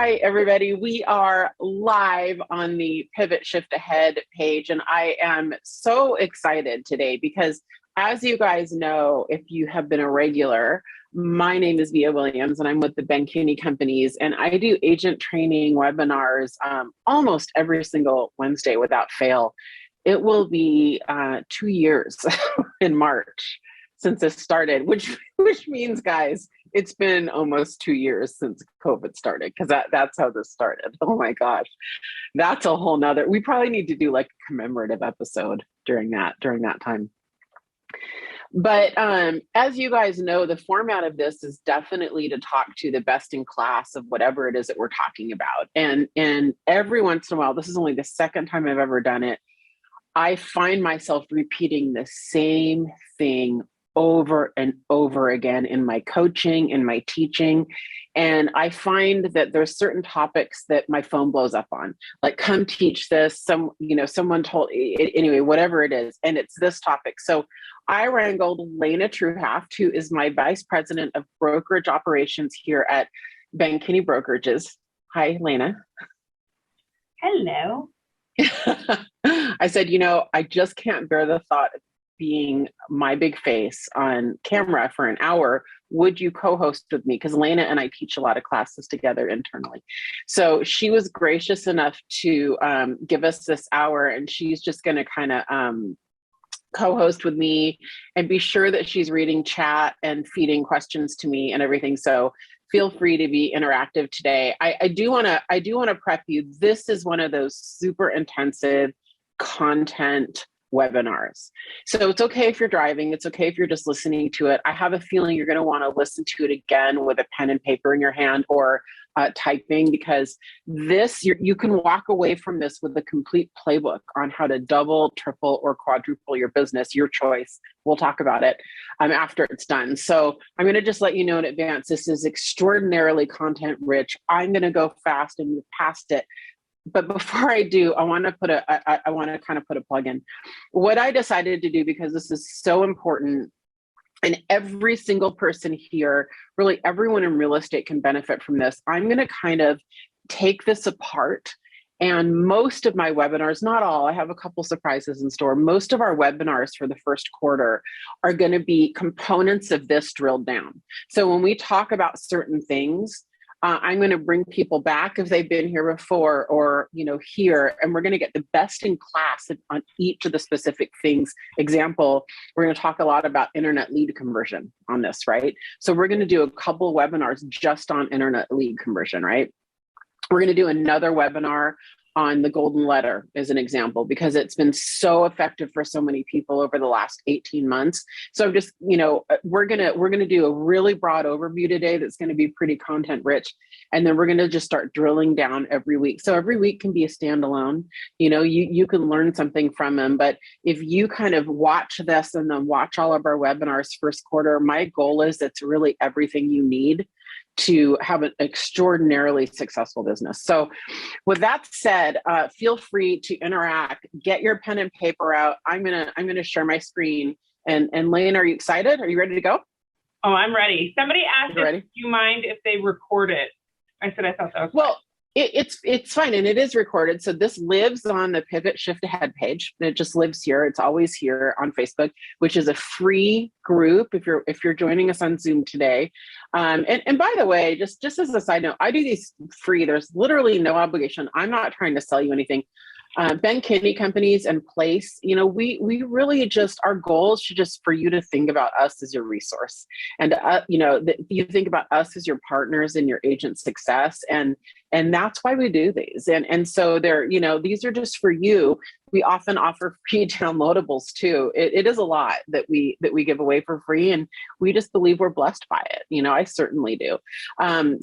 right, everybody, we are live on the Pivot Shift Ahead page, and I am so excited today because, as you guys know, if you have been a regular, my name is Vija Williams, and I'm with the Ben Kinney companies, and I do agent training webinars almost every single Wednesday without fail. It will be 2 years in March since this started, which means, guys, it's been almost 2 years since COVID started, because that's how this started. Oh my gosh, that's a whole nother. We probably need to do like a commemorative episode during that time. But as you guys know, the format of this is definitely to talk to the best in class of whatever it is that we're talking about. And every once in a while, this is only the second time I've ever done it, I find myself repeating the same thing over and over again in my coaching, in my teaching. And I find that there's certain topics that my phone blows up on, like, come teach this, someone told, anyway, whatever it is. And it's this topic. So I wrangled Laina Treuhaft, who is my vice president of brokerage operations here at Ben Kinney Brokerages. Hi, Laina. Hello. I said, I just can't bear the thought of being my big face on camera for an hour. Would you co-host with me? Because Laina and I teach a lot of classes together internally. So she was gracious enough to give us this hour, and she's just going to kind of co-host with me and be sure that she's reading chat and feeding questions to me and everything. So feel free to be interactive today. I do want to prep you. This is one of those super intensive content webinars. So it's okay if you're driving. It's okay if you're just listening to it. I have a feeling you're going to want to listen to it again with a pen and paper in your hand, or typing, because this, you can walk away from this with a complete playbook on how to double, triple, or quadruple your business, your choice. We'll talk about it after it's done. So I'm going to just let you know in advance, this is extraordinarily content rich. I'm going to go fast and move past it. But before I do, I want to kind of put a plug in. What I decided to do, because this is so important, and every single person here, really everyone in real estate can benefit from this, I'm going to kind of take this apart. And most of my webinars, not all, I have a couple surprises in store. Most of our webinars for the first quarter are going to be components of this drilled down. So when we talk about certain things, I'm going to bring people back if they've been here before, or, here, and we're going to get the best in class on each of the specific things. Example, we're going to talk a lot about internet lead conversion on this, right? So we're going to do a couple webinars just on internet lead conversion, right? We're going to do another webinar on the golden letter as an example, because it's been so effective for so many people over the last 18 months. So I'm just, we're going to do a really broad overview today that's going to be pretty content rich. And then we're going to just start drilling down every week. So every week can be a standalone, you can learn something from them. But if you kind of watch this and then watch all of our webinars first quarter, my goal is it's really everything you need to have an extraordinarily successful business. So with that said, feel free to interact, get your pen and paper out. I'm gonna share my screen. And Laina, are you excited? Are you ready to go? Oh, I'm ready. Somebody asked, do you mind if they record it? I said, I thought that was well. It's fine, and it is recorded. So this lives on the Pivot Shift Ahead page. It just lives here. It's always here on Facebook, which is a free group if you're joining us on Zoom today. And by the way, just as a side note, I do these free. There's literally no obligation. I'm not trying to sell you anything. Ben Kinney companies and place, we really just, our goal is just for you to think about us as your resource, and you think about us as your partners in your agent success, and that's why we do these. And so they're, these are just for you. We often offer free downloadables too. It is a lot that we give away for free, and we just believe we're blessed by it. I certainly do.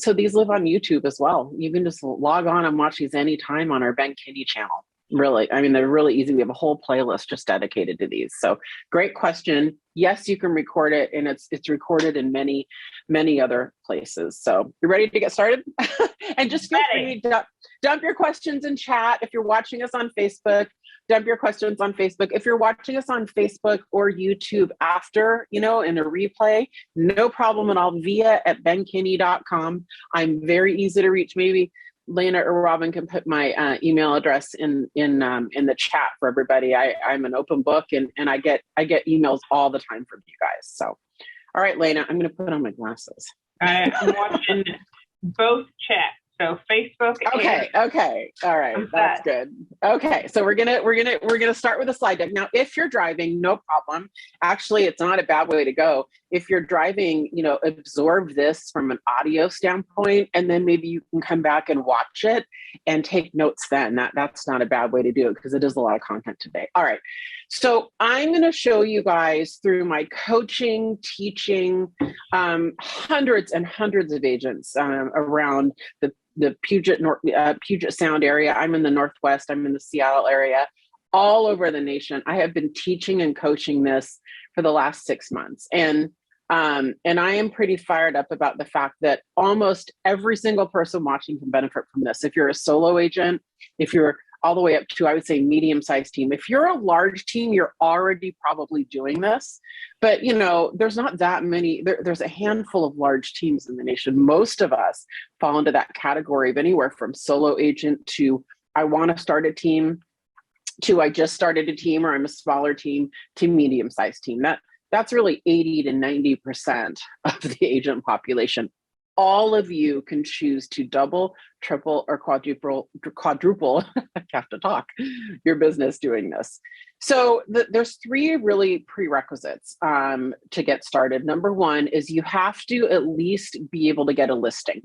So these live on YouTube as well. You can just log on and watch these anytime on our Ben Kinney channel. Really, they're really easy. We have a whole playlist just dedicated to these. So great question. Yes, you can record it, and it's recorded in many, many other places. So you ready to get started? And just feel free to dump your questions in chat. If you're watching us on Facebook, dump your questions on Facebook. If you're watching us on Facebook or YouTube after, in a replay, no problem at all. Vija@benkinney.com. I'm very easy to reach. Maybe Laina or Robin can put my email address in the chat for everybody. I'm an open book, and I get emails all the time from you guys. So, all right, Laina, I'm going to put on my glasses. I'm watching both chats. So Facebook. Okay. All right. That's good. Okay. So we're gonna start with a slide deck. Now, if you're driving, no problem. Actually, it's not a bad way to go. If you're driving, absorb this from an audio standpoint, and then maybe you can come back and watch it and take notes then. That's not a bad way to do it, because it is a lot of content today. All right. So I'm going to show you guys through my coaching, teaching, hundreds and hundreds of agents around the Puget Sound area. I'm in the Northwest. I'm in the Seattle area, all over the nation. I have been teaching and coaching this for the last 6 months. And I am pretty fired up about the fact that almost every single person watching can benefit from this. If you're a solo agent, if you're all the way up to, I would say, medium-sized team. If you're a large team, you're already probably doing this. But, there's not that many. There's a handful of large teams in the nation. Most of us fall into that category of anywhere from solo agent to I want to start a team to I just started a team, or I'm a smaller team, to medium-sized team. That's really 80 to 90% of the agent population. All of you can choose to double, triple, or quadruple, I have to talk, your business doing this. So there's 3 really prerequisites to get started. Number 1 is you have to at least be able to get a listing.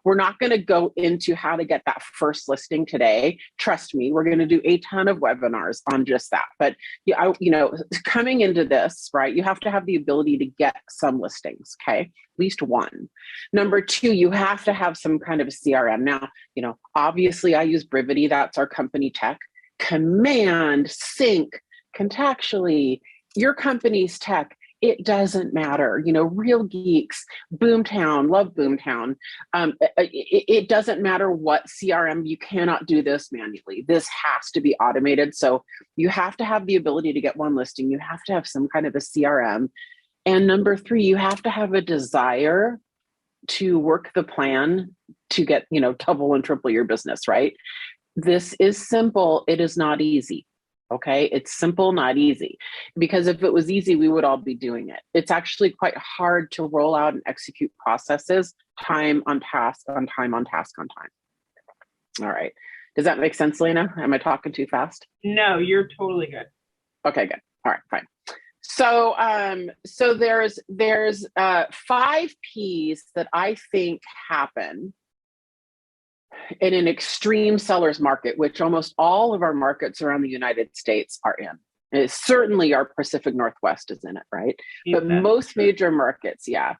We're not going to go into how to get that first listing today. Trust me, we're going to do a ton of webinars on just that. But coming into this, right, you have to have the ability to get some listings, okay? At least one. Number 2, you have to have some kind of a CRM. Now, obviously I use Brivity. That's our company tech. Command, sync, contactually, your company's tech, it doesn't matter. Real Geeks, Boomtown, love Boomtown. It doesn't matter what CRM, you cannot do this manually. This has to be automated. So you have to have the ability to get one listing. You have to have some kind of a CRM. And number 3, you have to have a desire to work the plan to get, double and triple your business, right? This is simple. It is not easy. Okay. It's simple, not easy. Because if it was easy, we would all be doing it. It's actually quite hard to roll out and execute processes time on task, on time, on task, on time. All right. Does that make sense, Laina? Am I talking too fast? No, you're totally good. Okay, good. All right, fine. So, so there's 5 P's that I think happen in an extreme seller's market, which almost all of our markets around the United States are in. And certainly our Pacific Northwest is in it, right? Yeah. But most major markets, yeah.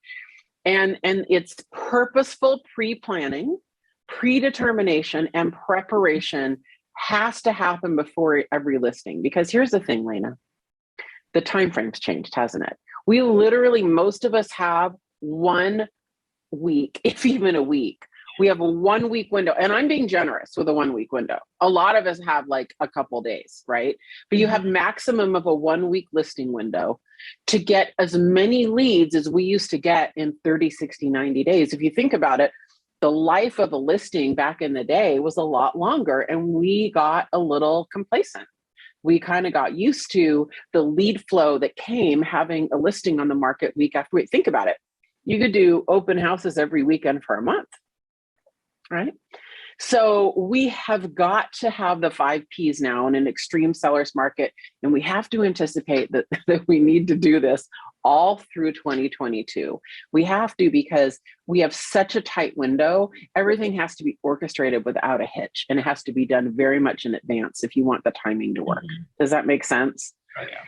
And it's purposeful pre-planning, predetermination, and preparation has to happen before every listing. Because here's the thing, Laina, the time frame's changed, hasn't it? We literally, most of us have 1 week, if even a week. We have a 1 week window, and I'm being generous with a 1 week window. A lot of us have like a couple days, right? But you have maximum of a 1 week listing window to get as many leads as we used to get in 30, 60, 90 days. If you think about it, the life of a listing back in the day was a lot longer, and we got a little complacent. We kind of got used to the lead flow that came having a listing on the market week after week. Think about it. You could do open houses every weekend for a month. Right? So we have got to have the 5 Ps now in an extreme seller's market. And we have to anticipate that we need to do this all through 2022. We have to, because we have such a tight window. Everything has to be orchestrated without a hitch. And it has to be done very much in advance if you want the timing to work. Does that make sense? Oh, yeah.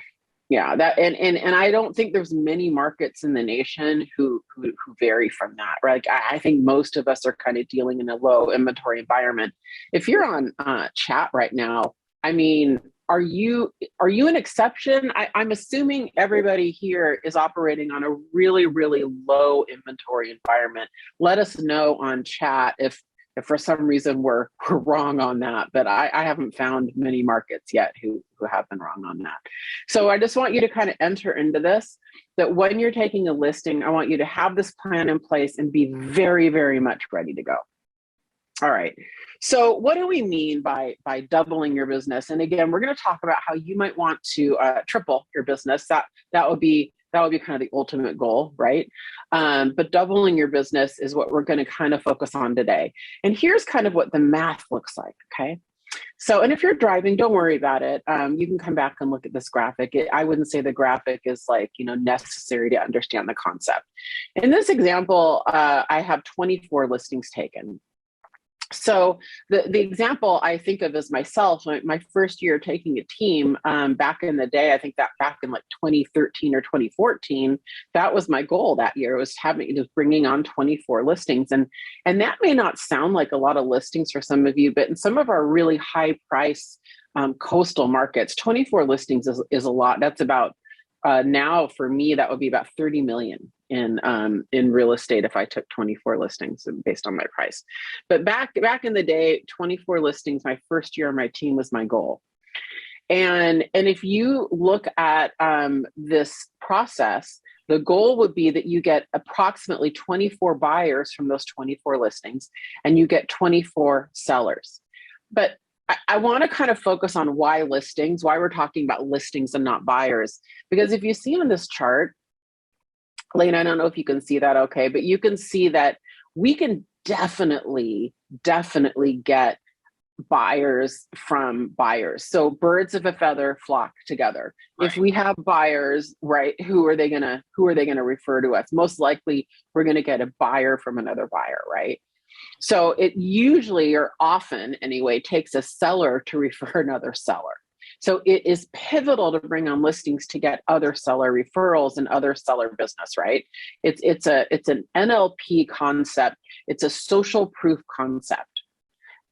Yeah, that and I don't think there's many markets in the nation who vary from that. Right? Like, I think most of us are kind of dealing in a low inventory environment. If you're on chat right now, I mean, are you an exception? I'm assuming everybody here is operating on a really, really low inventory environment. Let us know on chat if for some reason we're wrong on that, but I haven't found many markets yet who have been wrong on that. So I just want you to kind of enter into this, that when you're taking a listing, I want you to have this plan in place and be very, very much ready to go. All right. So what do we mean by doubling your business? And again, we're going to talk about how you might want to triple your business. That would be kind of the ultimate goal, right? But doubling your business is what we're going to kind of focus on today. And here's kind of what the math looks like. Okay. So, and if you're driving, don't worry about it. You can come back and look at this graphic. I wouldn't say the graphic is like, necessary to understand the concept. In this example, I have 24 listings taken. So the example I think of is myself, my first year taking a team back in the day, I think that back in like 2013 or 2014, that was my goal that year, was bringing on 24 listings. And that may not sound like a lot of listings for some of you, but in some of our really high price coastal markets, 24 listings is a lot. That's about, now for me, that would be about 30 million in real estate if I took 24 listings based on my price. But back in the day, 24 listings, my first year on my team was my goal. And if you look at this process, the goal would be that you get approximately 24 buyers from those 24 listings, and you get 24 sellers. But I want to kind of focus on why listings, why we're talking about listings and not buyers. Because if you see on this chart, Laina, I don't know if you can see that okay, but you can see that we can definitely get buyers from buyers. So birds of a feather flock together. Right. If we have buyers, right, who are they gonna refer to us? Most likely we're gonna get a buyer from another buyer, right? So it usually, or often anyway, takes a seller to refer another seller. So it is pivotal to bring on listings to get other seller referrals and other seller business, right? It's an NLP concept. It's a social proof concept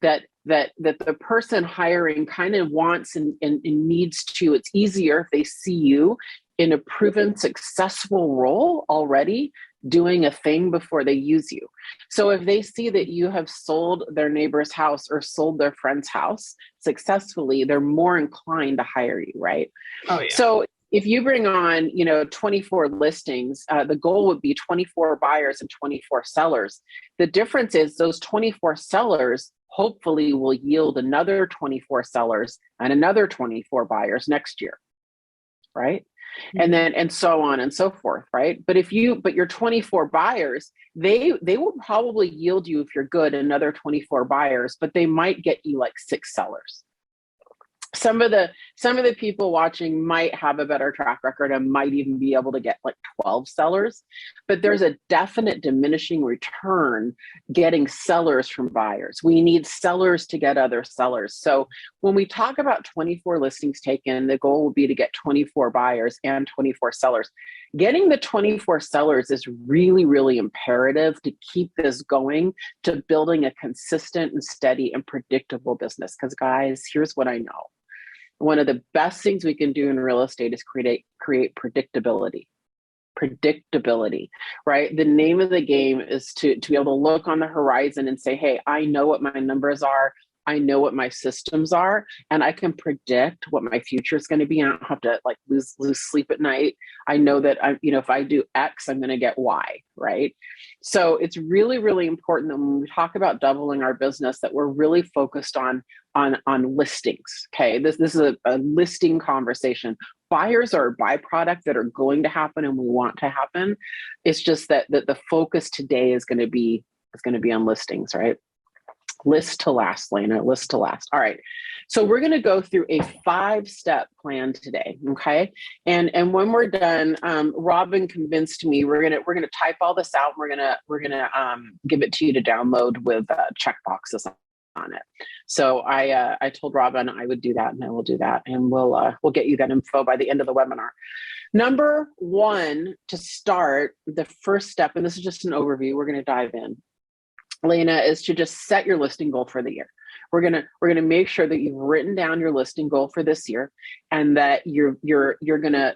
that the person hiring kind of wants and needs to. It's easier if they see you in a proven successful role already, doing a thing before they use you. So if they see that you have sold their neighbor's house or sold their friend's house successfully, they're more inclined to hire you, right? Oh, yeah. So if you bring on, 24 listings, the goal would be 24 buyers and 24 sellers. The difference is those 24 sellers hopefully will yield another 24 sellers and another 24 buyers next year, right? And then, and so on and so forth, right? But your 24 buyers, they will probably yield you, if you're good, another 24 buyers, but they might get you like 6 sellers. Some of the people watching might have a better track record and might even be able to get like 12 sellers, but there's a definite diminishing return getting sellers from buyers. We need sellers to get other sellers. So when we talk about 24 listings taken, the goal would be to get 24 buyers and 24 sellers. Getting the 24 sellers is really, really imperative to keep this going, to building a consistent and steady and predictable business. Because guys, here's what I know. One of the best things we can do in real estate is create predictability. Predictability, right? The name of the game is to be able to look on the horizon and say, hey, I know what my numbers are. I know what my systems are, and I can predict what my future is going to be. I don't have to like lose sleep at night. I know that if I do X, I'm going to get Y, right? So it's really, really important that when we talk about doubling our business, that we're really focused on listings. Okay, this is a listing conversation. Buyers are a byproduct that are going to happen and we want to happen. It's just that the focus today is going to be on listings, right? List to last, Laina, list to last. All right. So we're going to go through a 5-step plan today. Okay. And when we're done, Robin convinced me we're going to type all this out. And we're going to give it to you to download with check boxes on it. So I told Robin I would do that, and I will do that. And we'll get you that info by the end of the webinar. Number 1, to start, the first step, and this is just an overview, we're going to dive in, Laina, is to just set your listing goal for the year. We're gonna make sure that you've written down your listing goal for this year, and that you're gonna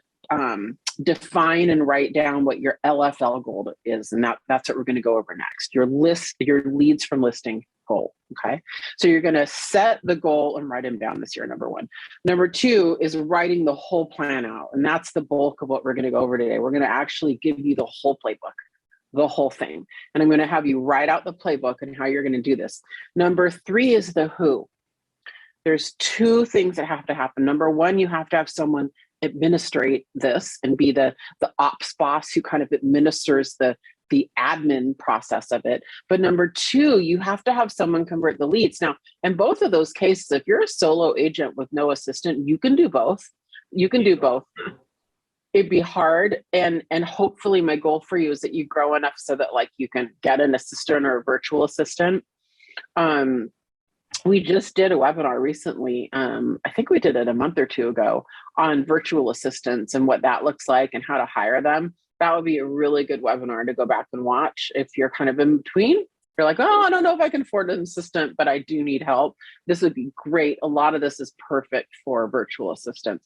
define and write down what your LFL goal is, and that's what we're gonna go over next. Your leads from listing goal. Okay, so you're gonna set the goal and write them down this year. Number 1. Number 2 is writing the whole plan out, and that's the bulk of what we're gonna go over today. We're gonna actually give you the whole playbook. the whole thing. And I'm going to have you write out the playbook and how you're going to do this. Number 3 is the who. There's 2 things that have to happen. Number 1, you have to have someone administrate this and be the ops boss who kind of administers the admin process of it. But number 2, you have to have someone convert the leads. Now, in both of those cases, if you're a solo agent with no assistant, you can do both. You can do both. It'd be hard. And hopefully my goal for you is that you grow enough so that like you can get an assistant or a virtual assistant. We just did a webinar recently. I think we did it a month or 2 ago on virtual assistants and what that looks like and how to hire them. That would be a really good webinar to go back and watch if you're kind of in between. You're like, oh, I don't know if I can afford an assistant, but I do need help. This would be great. A lot of this is perfect for virtual assistants.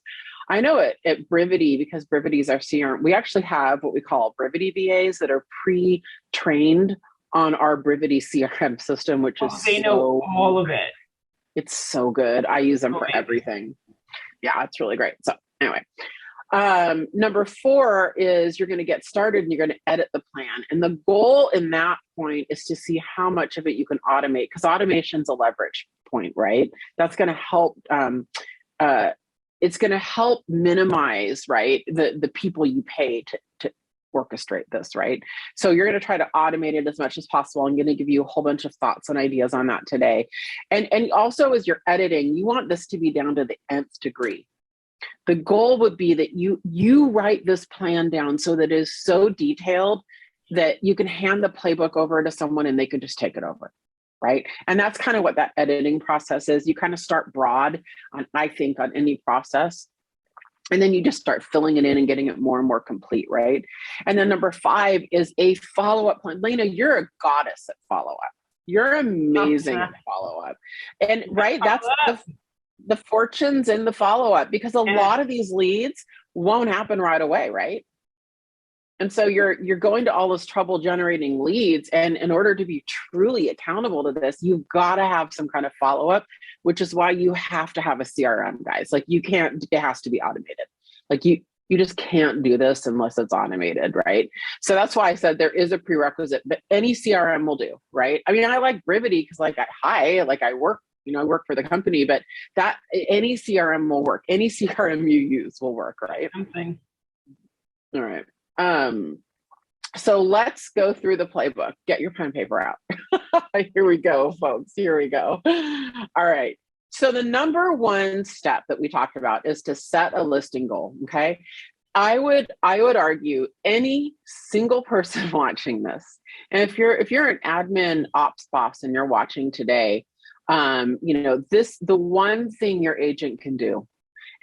I know it at Brivity, because Brivity is our CRM. We actually have what we call Brivity VAs that are pre-trained on our Brivity CRM system, which is they know all of it. It's so good. I use them for everything. Yeah, it's really great. So anyway, number 4 is you're going to get started and you're going to edit the plan. And the goal in that point is to see how much of it you can automate, because automation's a leverage point, right? That's going to help. It's going to help minimize, right, the people you pay to orchestrate this, right? So you're going to try to automate it as much as possible. I'm going to give you a whole bunch of thoughts and ideas on that today. And also as you're editing, you want this to be down to the nth degree. The goal would be that you write this plan down so that it is so detailed that you can hand the playbook over to someone and they can just take it over, right? And that's kind of what that editing process is. You kind of start broad on, I think, on any process. And then you just start filling it in and getting it more and more complete, right? And then number 5 is a follow-up plan. Laina, you're a goddess at follow-up. You're amazing at follow-up. And right, that's the fortunes in the follow-up, because a lot of these leads won't happen right away, right? And so you're going to all this trouble generating leads. And in order to be truly accountable to this, you've got to have some kind of follow-up, which is why you have to have a CRM, guys. Like you can't, it has to be automated. Like you just can't do this unless it's automated, right? So that's why I said there is a prerequisite, but any CRM will do, right? I mean, I like Brivity because like I work, I work for the company, but that any CRM will work. Any CRM you use will work, right? Something. All right. So let's go through the playbook. Get your pen and paper out. Here we go, folks. Here we go. All right. So the number 1 step that we talked about is to set a listing goal. Okay. I would argue any single person watching this, and if you're an admin ops boss and you're watching today, the one thing your agent can do,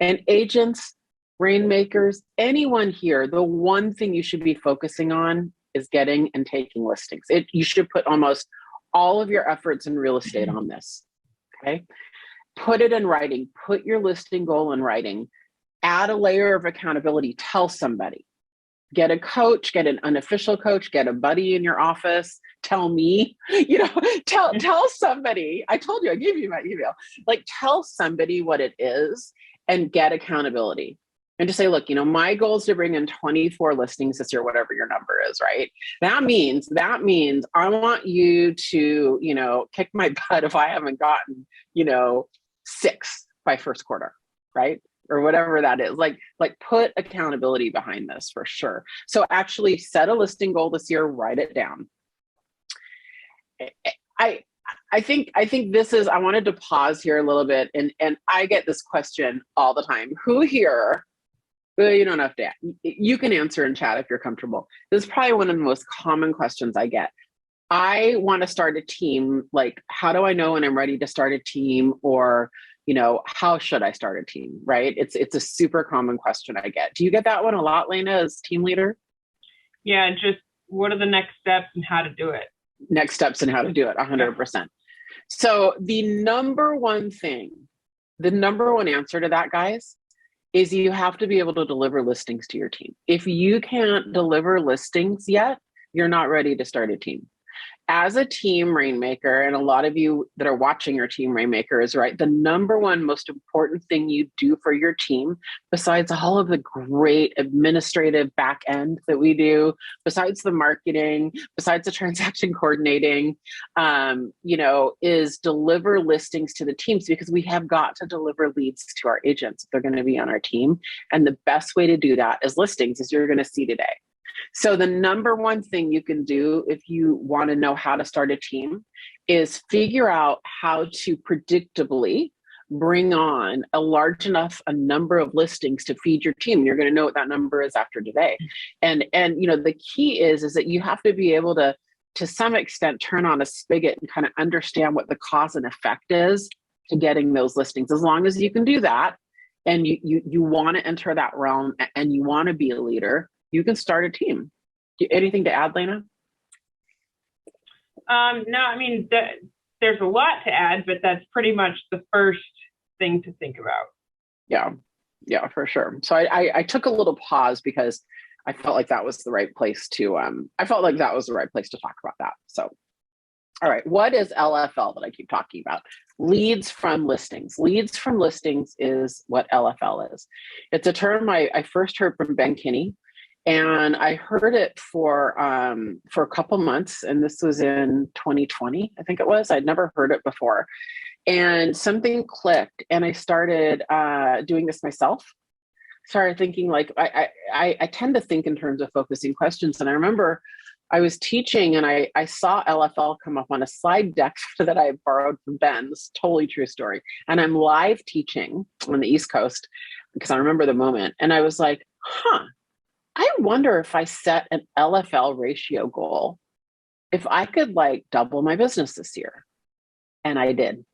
and agents, rainmakers, anyone here, the one thing you should be focusing on is getting and taking listings. You should put almost all of your efforts in real estate on this, okay? Put it in writing. Put your listing goal in writing. Add a layer of accountability. Tell somebody. Get a coach, get an unofficial coach, get a buddy in your office. Tell me, tell somebody. I told you, I gave you my email. Like tell somebody what it is and get accountability. And just say, look, my goal is to bring in 24 listings this year, whatever your number is, right? That means I want you to, kick my butt if I haven't gotten, 6 by first quarter, right? Or whatever that is. Like put accountability behind this for sure. So actually set a listing goal this year, write it down. I think this is, I wanted to pause here a little bit, and I get this question all the time. Who here, you don't have to, you can answer in chat if you're comfortable. This is probably one of the most common questions I get. I want to start a team. Like, how do I know when I'm ready to start a team? Or, how should I start a team, right? It's a super common question I get. Do you get that one a lot, Laina, as team leader? Yeah, just what are the next steps and how to do it? Next steps and how to do it, 100%. So the number one answer to that, guys, is you have to be able to deliver listings to your team. If you can't deliver listings yet, you're not ready to start a team. as a team rainmaker, and a lot of you that are watching your team rainmaker is right, the number one most important thing you do for your team, besides all of the great administrative back end that we do, besides the marketing, besides the transaction coordinating, is deliver listings to the teams, because we have got to deliver leads to our agents if they're going to be on our team. And the best way to do that is listings, as you're going to see today. So the number one thing you can do if you want to know how to start a team is figure out how to predictably bring on a large enough a number of listings to feed your team. You're going to know what that number is after today. And the key is that you have to be able to some extent turn on a spigot and kind of understand what the cause and effect is to getting those listings. As long as you can do that, and you want to enter that realm and you want to be a leader, you can start a team. Anything to add, Laina? No, I mean, there's a lot to add, but that's pretty much the first thing to think about. Yeah, for sure. So I took a little pause because I felt like that was the right place to talk about that. So, all right, what is LFL that I keep talking about? Leads from listings. Leads from listings is what LFL is. It's a term I first heard from Ben Kinney. And I heard it for a couple months, and this was in 2020, I think it was. I'd never heard it before, and something clicked, and I started doing this myself. Started thinking, like, I tend to think in terms of focusing questions, and I remember I was teaching, and I saw LFL come up on a slide deck that I borrowed from Ben. This is a totally true story, and I'm live teaching on the East Coast because I remember the moment, and I was like, I wonder if I set an LFL ratio goal, if I could double my business this year. And I did.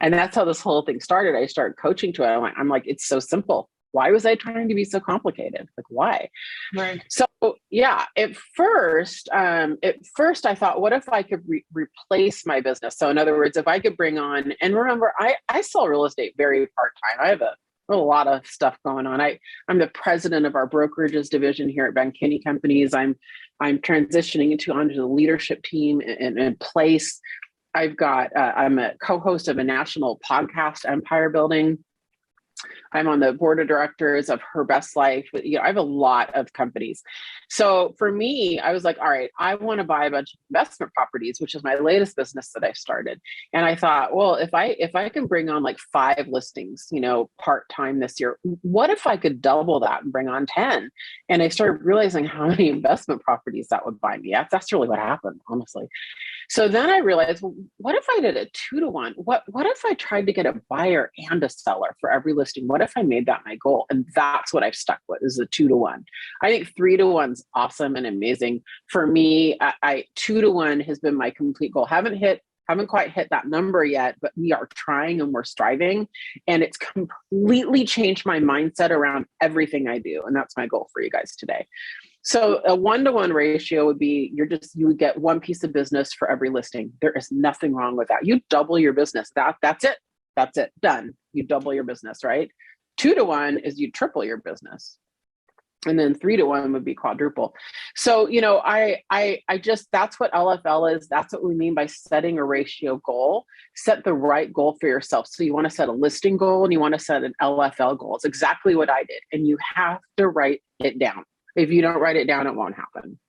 And that's how this whole thing started. I started coaching to it. I'm like, it's so simple. Why was I trying to be so complicated? Like, why? Right. So yeah, at first I thought, what if I could replace my business? So in other words, if I could bring on, and remember, I sell real estate very part-time. I have a lot of stuff going on. I'm the president of our brokerages division here at Ben Kinney Companies. I'm transitioning onto the leadership team in place. I'm a co-host of a national podcast, Empire Building. I'm on the board of directors of Her Best Life. I have a lot of companies. So for me, I was like, all right, I want to buy a bunch of investment properties, which is my latest business that I've started. And I thought, well, if I can bring on 5 listings, part-time this year, what if I could double that and bring on 10? And I started realizing how many investment properties that would buy me. That's really what happened, honestly. So then I realized, well, what if I did a 2-to-1? What if I tried to get a buyer and a seller for every listing? What if I made that my goal? And that's what I've stuck with, is a 2-to-1. I think 3-to-1's awesome and amazing. For me, 2-to-1 has been my complete goal. Haven't quite hit that number yet, but we are trying and we're striving. And it's completely changed my mindset around everything I do. And that's my goal for you guys today. So a 1-to-1 ratio would be, you would get one piece of business for every listing. There is nothing wrong with that. You double your business. That's it. That's it. Done. You double your business, right? 2-to-1 is you triple your business. And then 3-to-1 would be quadruple. So, that's what LFL is. That's what we mean by setting a ratio goal. Set the right goal for yourself. So you want to set a listing goal and you want to set an LFL goal. It's exactly what I did. And you have to write it down. If you don't write it down, it won't happen.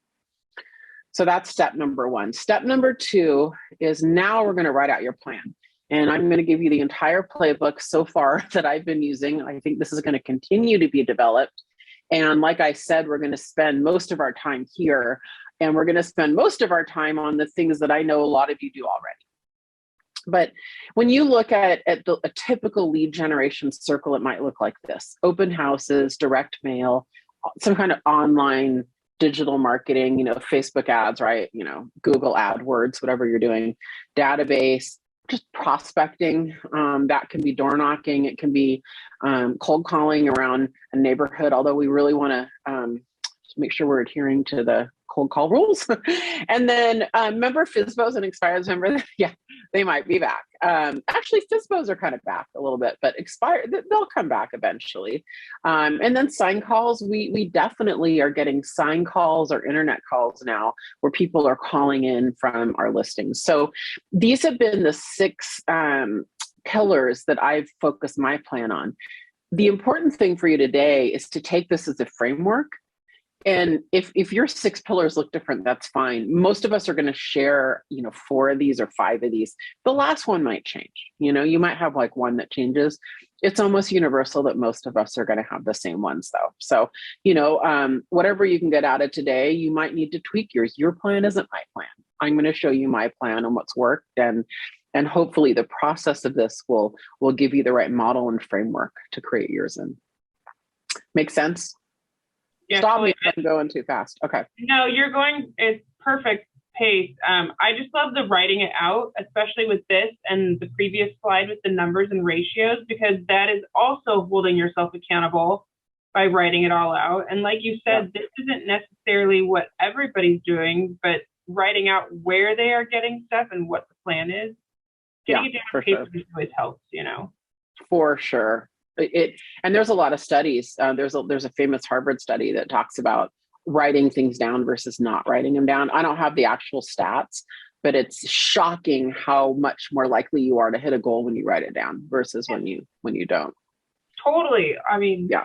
So that's step number 1. Step number 2 is, now we're going to write out your plan. And I'm going to give you the entire playbook so far that I've been using. I think this is going to continue to be developed. And like I said, we're going to spend most of our time here, and we're going to spend most of our time on the things that I know a lot of you do already. But when you look at a typical lead generation circle, it might look like this: open houses, direct mail, some kind of online digital marketing, Facebook ads, right? Google AdWords, whatever you're doing, database, just prospecting. That can be door knocking. It can be cold calling around a neighborhood, although we really want to make sure we're adhering to the cold call rules. And then remember FSBOs and expires, remember that? Yeah, They might be back. Actually, FISBOs are kind of back a little bit, but they'll come back eventually. And then sign calls, we definitely are getting sign calls or internet calls now where people are calling in from our listings. So these have been the 6 pillars that I've focused my plan on. The important thing for you today is to take this as a framework. And if your 6 pillars look different, that's fine. Most of us are going to share, 4 of these or 5 of these. The last one might change. You might have like one that changes. It's almost universal that most of us are going to have the same ones though. So, whatever you can get out of today, you might need to tweak yours. Your plan isn't my plan. I'm going to show you my plan on what's worked, and hopefully the process of this will give you the right model and framework to create yours in. Make sense? Yeah, Stop me if I'm going too fast. Okay. No, it's perfect pace. I just love the writing it out, especially with this and the previous slide with the numbers and ratios, because that is also holding yourself accountable by writing it all out. And like you said, This isn't necessarily what everybody's doing, but writing out where they are getting stuff and what the plan is. Getting it down on paper always helps, For sure. And there's a lot of studies. There's a famous Harvard study that talks about writing things down versus not writing them down. I don't have the actual stats, but it's shocking how much more likely you are to hit a goal when you write it down versus when you don't. Totally. I mean, yeah.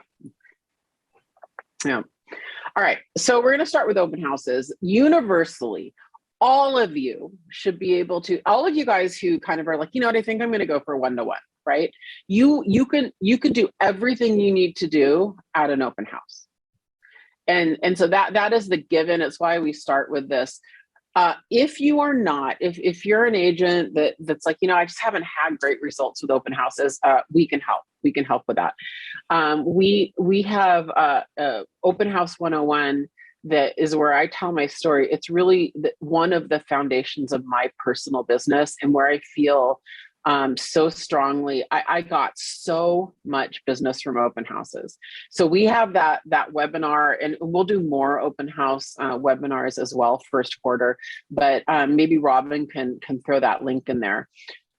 All right. So we're going to start with open houses. Universally, all of you should be able to, all of you guys who kind of are like, I think I'm going to go for 1-to-1, right? You can do everything you need to do at an open house. And so that is the given. It's why we start with this. If you are not, if you're an agent that's like, I just haven't had great results with open houses, we can help. We can help with that. We have Open House 101 that is where I tell my story. It's really one of the foundations of my personal business, and where I feel so strongly. I got so much business from open houses. So we have that webinar, and we'll do more open house webinars as well first quarter, but maybe Robin can throw that link in there.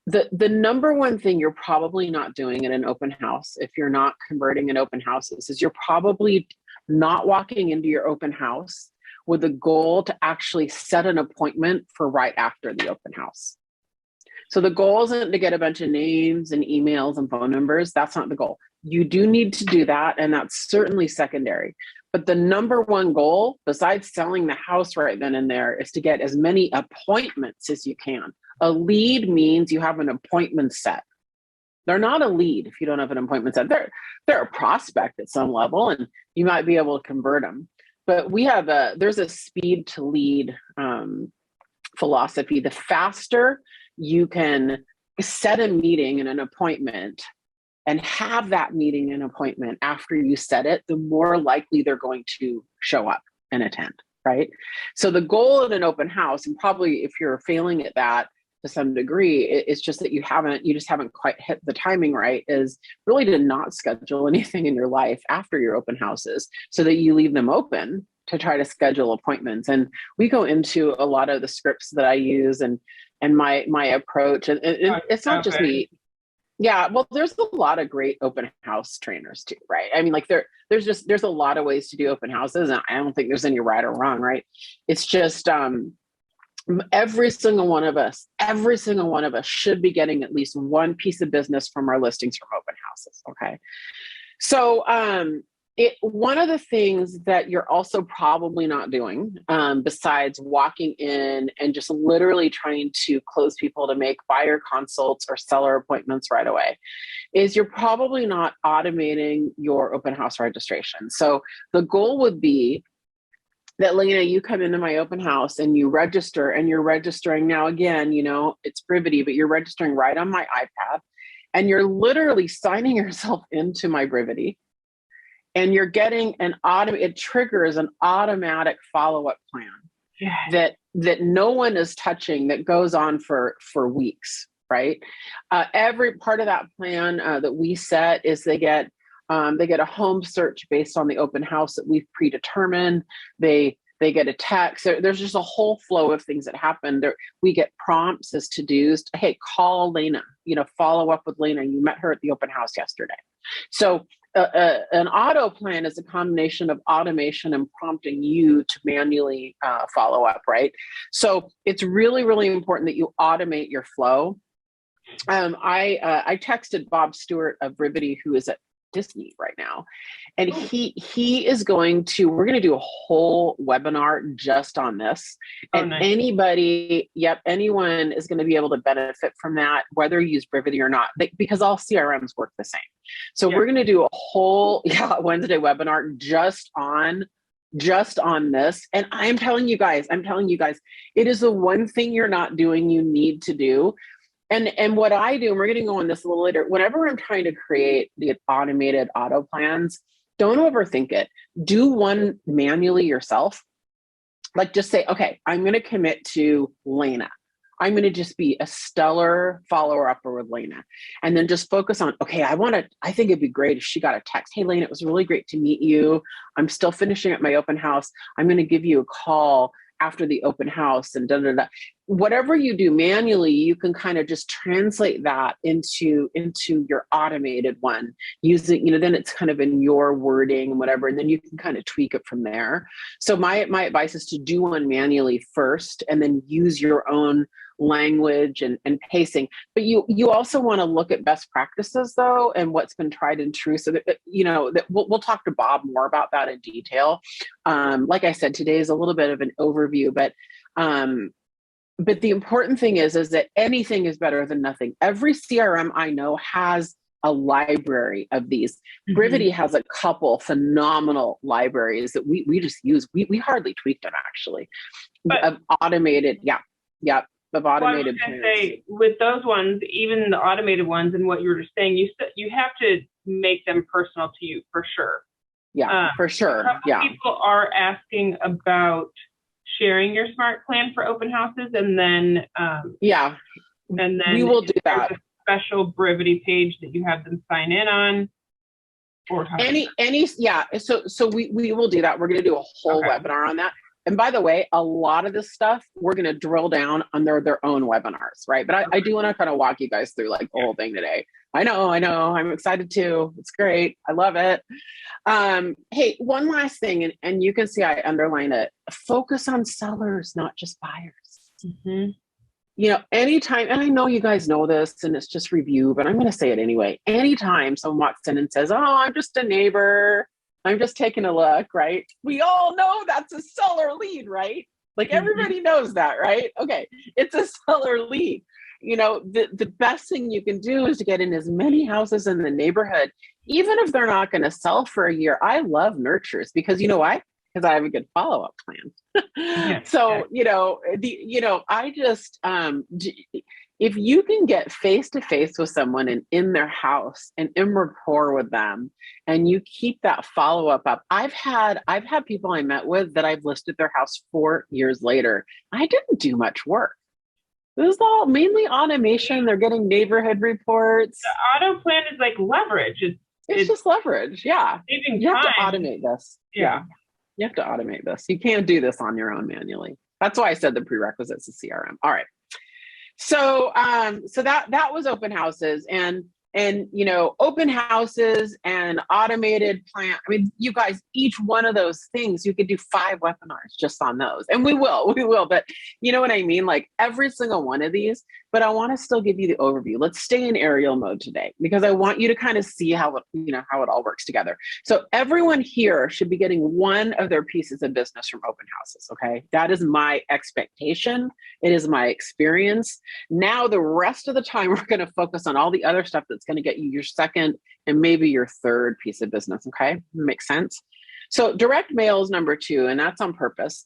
The number one thing you're probably not doing in an open house, if you're not converting in open houses, is you're probably not walking into your open house with a goal to actually set an appointment for right after the open house. So the goal isn't to get a bunch of names and emails and phone numbers. That's not the goal. You do need to do that, and that's certainly secondary. But the number one goal, besides selling the house right then and there, is to get as many appointments as you can. A lead means you have an appointment set. They're not a lead if you don't have an appointment set. They're a prospect at some level, and you might be able to convert them. But there's a speed to lead philosophy. The faster you can set a meeting and an appointment and have that meeting and appointment after you set it, the more likely they're going to show up and attend, right? So the goal in an open house, and probably if you're failing at that to some degree, it's just that you just haven't quite hit the timing right, is really to not schedule anything in your life after your open houses so that you leave them open to try to schedule appointments. And we go into a lot of the scripts that I use and my approach, and it's not just me. Yeah, well, there's a lot of great open house trainers too, right? I mean, like there's a lot of ways to do open houses, and I don't think there's any right or wrong, right? It's just every single one of us should be getting at least one piece of business from our listings from open houses. Okay, so one of the things that you're also probably not doing, besides walking in and just literally trying to close people to make buyer consults or seller appointments right away, is you're probably not automating your open house registration. So the goal would be that, Laina, you come into my open house and you register, and you're registering now, again, it's Brivity, but you're registering right on my iPad, and you're literally signing yourself into my Brivity. And you're getting it triggers an automatic follow-up plan that no one is touching, that goes on for weeks, right? Every part of that plan that we set is they get a home search based on the open house that we've predetermined. They they get a text. There's just a whole flow of things that happen. We get prompts as to-dos. Hey, call Laina, follow up with Laina. You met her at the open house yesterday. So an auto plan is a combination of automation and prompting you to manually follow up, right? So it's really, really important that you automate your flow. I texted Bob Stewart of Rivety, who is at Disney right now, and he is we're going to do a whole webinar just on this. And nice. Anyone is going to be able to benefit from that, whether you use Rivety or not, because all CRMs work the same. So we're going to do a whole Wednesday webinar just on this. And I'm telling you guys, it is the one thing you're not doing, you need to do. And what I do, and we're going to go on this a little later, whenever I'm trying to create the automated auto plans, don't overthink it. Do one manually yourself. Like just say, okay, I'm going to commit to Laina. I'm going to just be a stellar follower-upper with Laina. And then just focus on, okay, I think it'd be great if she got a text. Hey, Laina, it was really great to meet you. I'm still finishing up my open house. I'm going to give you a call after the open house and whatever you do manually, you can kind of just translate that into your automated one using, then it's kind of in your wording and whatever, and then you can kind of tweak it from there. So my advice is to do one manually first and then use your own language and pacing. But you also want to look at best practices though, and what's been tried and true. So that, we'll talk to Bob more about that in detail. Like I said, today is a little bit of an overview, but the important thing is that anything is better than nothing. Every CRM I know has a library of these. Mm-hmm. Rivety has a couple phenomenal libraries that we just use. We hardly tweak them actually. But, of automated, of automated plans. Say, with those ones, even the automated ones, and what you were just saying, you have to make them personal to you for sure. Yeah, for sure. People are asking about sharing your smart plan for open houses, and then we will do that. A special Brevity page that you have them sign in on, or so we will do that. We're going to do a whole webinar on that. And by the way, a lot of this stuff we're going to drill down on their own webinars, right? But I do want to kind of walk you guys through like the whole thing today. I know. I'm excited too. It's great. I love it. Hey, one last thing, and you can see I underline it. Focus on sellers, not just buyers. Mm-hmm. Anytime, and I know you guys know this, and it's just review, but I'm going to say it anyway. Anytime someone walks in and says, "Oh, I'm just a neighbor. I'm just taking a look," right? We all know that's a seller lead, right? Like everybody knows that, right? Okay, it's a seller lead. The best thing you can do is to get in as many houses in the neighborhood, even if they're not going to sell for a year. I love nurtures because you know why? Because I have a good follow-up plan. So, I just, if you can get face-to-face with someone and in their house and in rapport with them, and you keep that follow-up up. I've had people I met with that I've listed their house 4 years later. I didn't do much work. It was all mainly automation. They're getting neighborhood reports. The auto plan is like leverage. It's just leverage. Yeah. You have to automate this. Yeah. You have to automate this. You can't do this on your own manually. That's why I said the prerequisites of CRM. All right. So that was open houses and open houses and automated plan. I mean, you guys, each one of those things, you could do 5 webinars just on those. And we will, but you know what I mean? Like every single one of these, but I want to still give you the overview. Let's stay in aerial mode today because I want you to kind of see how it all works together. So everyone here should be getting one of their pieces of business from open houses. Okay. That is my expectation. It is my experience. Now, the rest of the time, we're going to focus on all the other stuff that's going to get you your second and maybe your third piece of business. Okay. Makes sense. So direct mail is number 2, and that's on purpose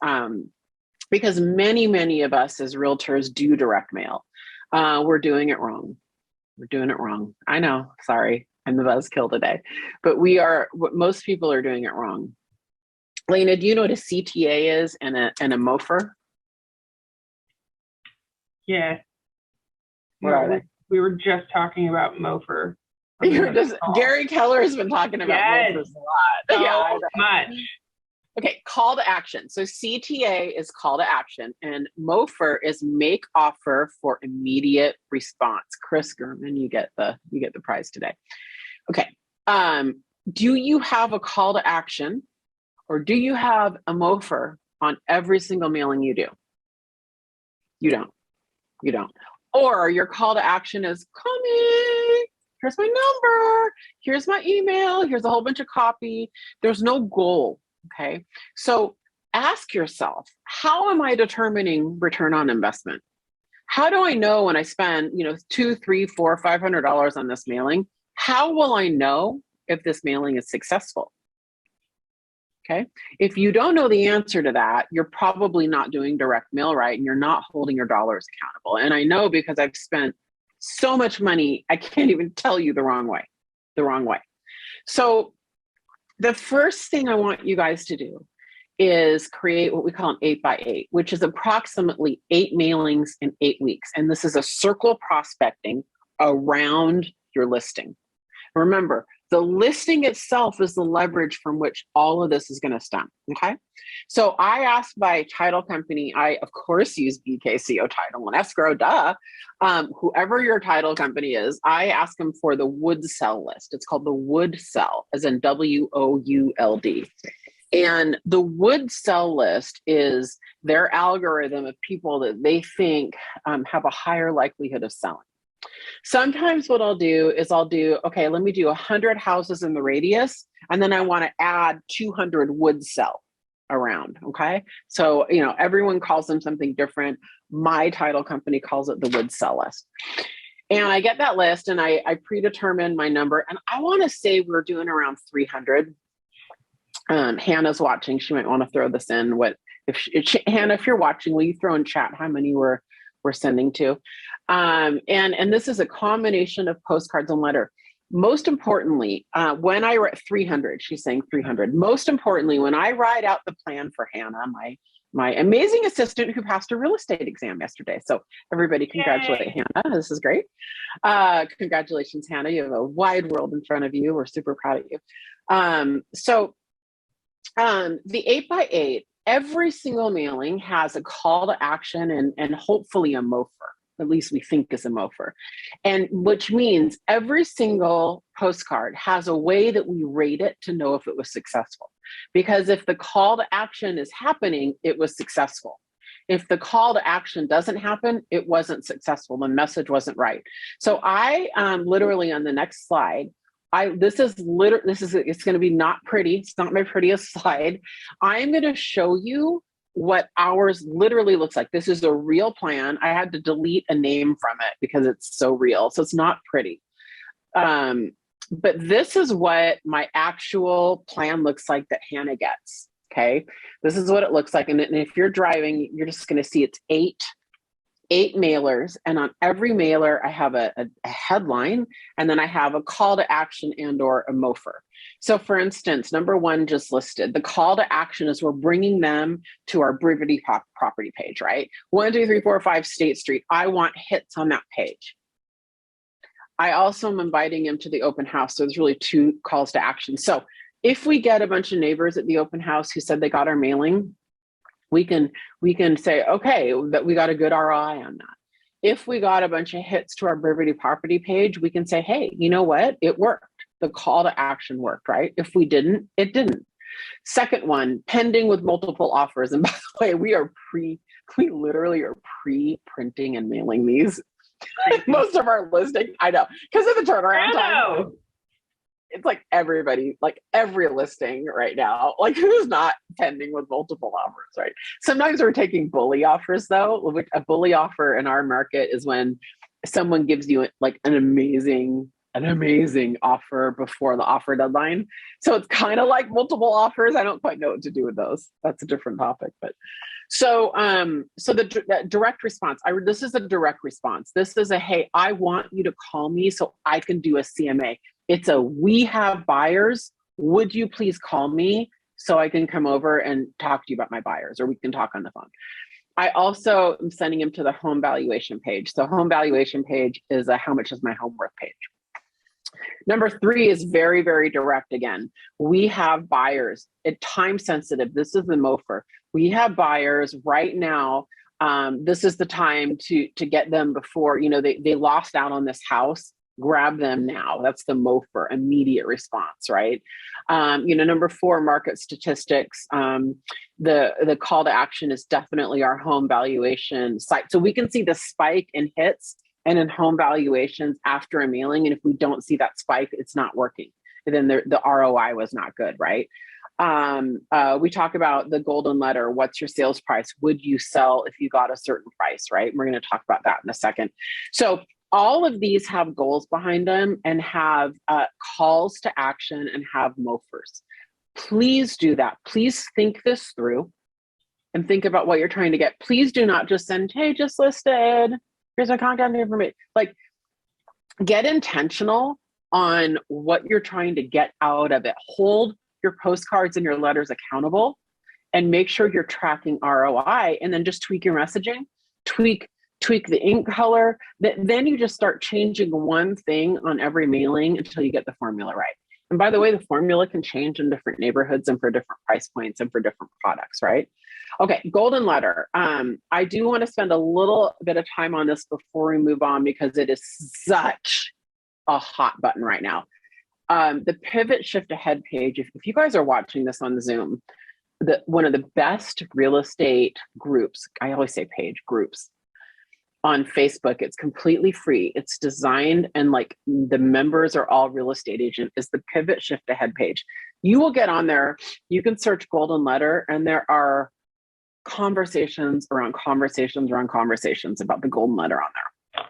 because many of us as realtors do direct mail. We're doing it wrong. I know. Sorry. I'm the buzzkill today, but most people are doing it wrong. Laina, do you know what a CTA is and a MOFR? Yeah. What are they? We were just talking about MOFR. Gary Keller has been talking about MOFRs a lot. So much. Okay, call to action. So CTA is call to action, and MOFR is make offer for immediate response. Chris Gurman, you get the prize today. Okay. Do you have a call to action, or do you have a MOFR on every single mailing you do? You don't. You don't. Or your call to action is call me. Here's my number. Here's my email. Here's a whole bunch of copy. There's no goal. Okay. So ask yourself, how am I determining return on investment? How do I know when I spend, $200, $300, $400, $500 on this mailing? How will I know if this mailing is successful? Okay. If you don't know the answer to that, you're probably not doing direct mail right, and you're not holding your dollars accountable. And I know because I've spent so much money, I can't even tell you the wrong way. So the first thing I want you guys to do is create what we call an 8x8, which is approximately 8 mailings in 8 weeks. And this is a circle prospecting around your listing. Remember, the listing itself is the leverage from which all of this is going to stem. Okay. So I asked my title company, I of course use BKCO Title and Escrow, whoever your title company is, I ask them for the would sell list. It's called the would sell, as in WOULD. And the would sell list is their algorithm of people that they think have a higher likelihood of selling. Sometimes what I'll do is okay, let me do 100 houses in the radius, and then I want to add 200 would sell around. Okay. So, everyone calls them something different. My title company calls it the would sell list. And I get that list and I predetermine my number. And I want to say we're doing around 300. Hannah's watching. She might want to throw this in. Hannah, if you're watching, will you throw in chat how many we're sending to? And this is a combination of postcards and letter. Most importantly, when I write 300, she's saying 300. Most importantly, when I write out the plan for Hannah, my amazing assistant who passed a real estate exam yesterday. So everybody congratulate Yay. Hannah. This is great. Congratulations, Hannah. You have a wide world in front of you. We're super proud of you. The 8x8, every single mailing has a call to action and hopefully a MOFR. At least we think is a MOFR. And which means every single postcard has a way that we rate it to know if it was successful. Because if the call to action is happening, it was successful. If the call to action doesn't happen, it wasn't successful. The message wasn't right. So I literally on the next slide, it's going to be not pretty. It's not my prettiest slide. I'm going to show you what ours literally looks like. This is a real plan. I had to delete a name from it because it's so real. So it's not pretty. But this is what my actual plan looks like that Hannah gets. Okay. This is what it looks like. And if you're driving, you're just going to see it's eight mailers. And on every mailer, I have a headline, and then I have a call to action and or a MOFR. So for instance, number 1 just listed, the call to action is we're bringing them to our Brivity property page, right? 1, 2, 3, 4, 5 State Street. I want hits on that page. I also am inviting them to the open house. So there's really 2 calls to action. So if we get a bunch of neighbors at the open house who said they got our mailing, we can say, okay, that we got a good ROI on that. If we got a bunch of hits to our Brivity property page, we can say, hey, you know what? It worked. The call to action worked, right? If we didn't, it didn't. Second one, pending with multiple offers. And by the way, we literally are pre-printing and mailing these. Most of our listing, I know, because of the turnaround time. It's like everybody, like every listing right now, like who's not pending with multiple offers, right? Sometimes we're taking bully offers though. A bully offer in our market is when someone gives you like an amazing offer before the offer deadline. So it's kind of like multiple offers. I don't quite know what to do with those. That's a different topic, but so the direct response, this is a direct response. This is a, hey, I want you to call me so I can do a CMA. It's a, we have buyers. Would you please call me so I can come over and talk to you about my buyers, or we can talk on the phone. I also am sending him to the home valuation page. So home valuation page is a how much is my home worth page. Number 3 is very, very direct again. We have buyers. It's time sensitive. This is the MOFR. We have buyers right now. This is the time to get them before, you know, they lost out on this house. Grab them now. That's the MOFR, immediate response, right? You know, number 4, market statistics. The call to action is definitely our home valuation site. So we can see the spike in hits and in home valuations after a mailing. And if we don't see that spike, it's not working. And then the ROI was not good, right? We talk about the golden letter. What's your sales price? Would you sell if you got a certain price, right? We're going to talk about that in a second. So all of these have goals behind them and have calls to action and have MOFRs. Please do that. Please think this through and think about what you're trying to get. Please do not just send, hey, just listed. Here's my contact information. Like, get intentional on what you're trying to get out of it. Hold your postcards and your letters accountable and make sure you're tracking ROI, and then just tweak your messaging, tweak the ink color. Then you just start changing one thing on every mailing until you get the formula right. And by the way, the formula can change in different neighborhoods and for different price points and for different products, right? Okay, golden letter. I do want to spend a little bit of time on this before we move on because it is such a hot button right now. The pivot shift ahead page, if you guys are watching this on Zoom, one of the best real estate groups, I always say page, groups, on Facebook, it's completely free. It's designed and like the members are all real estate agents, is the pivot shift ahead page. You will get on there, you can search golden letter, and there are conversations around conversations about the golden letter on there.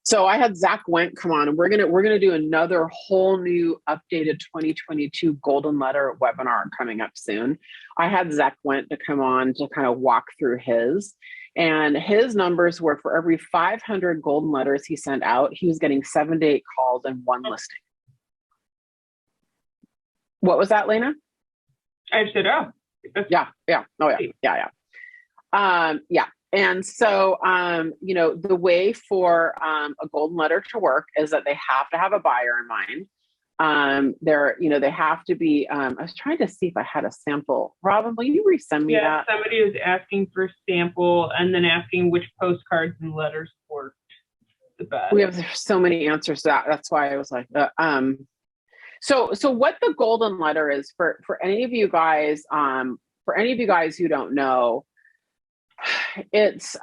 So I had Zach Wendt come on, and we're gonna do another whole new updated 2022 golden letter webinar coming up soon. I had Zach Wendt to come on to kind of walk through his. And his numbers were for every 500 golden letters he sent out, he was getting 7 to 8 calls and 1 listing. What was that, Laina? I said, oh. Yeah. Oh, yeah. Yeah. And so, you know, the way for a golden letter to work is that they have to have a buyer in mind. They have to be, I was trying to see if I had a sample. Robin, will you resend me that? Somebody was asking for a sample and then asking which postcards and letters worked the best. We have so many answers to that. That's why I was like, so what the golden letter is for any of you guys, who don't know, it's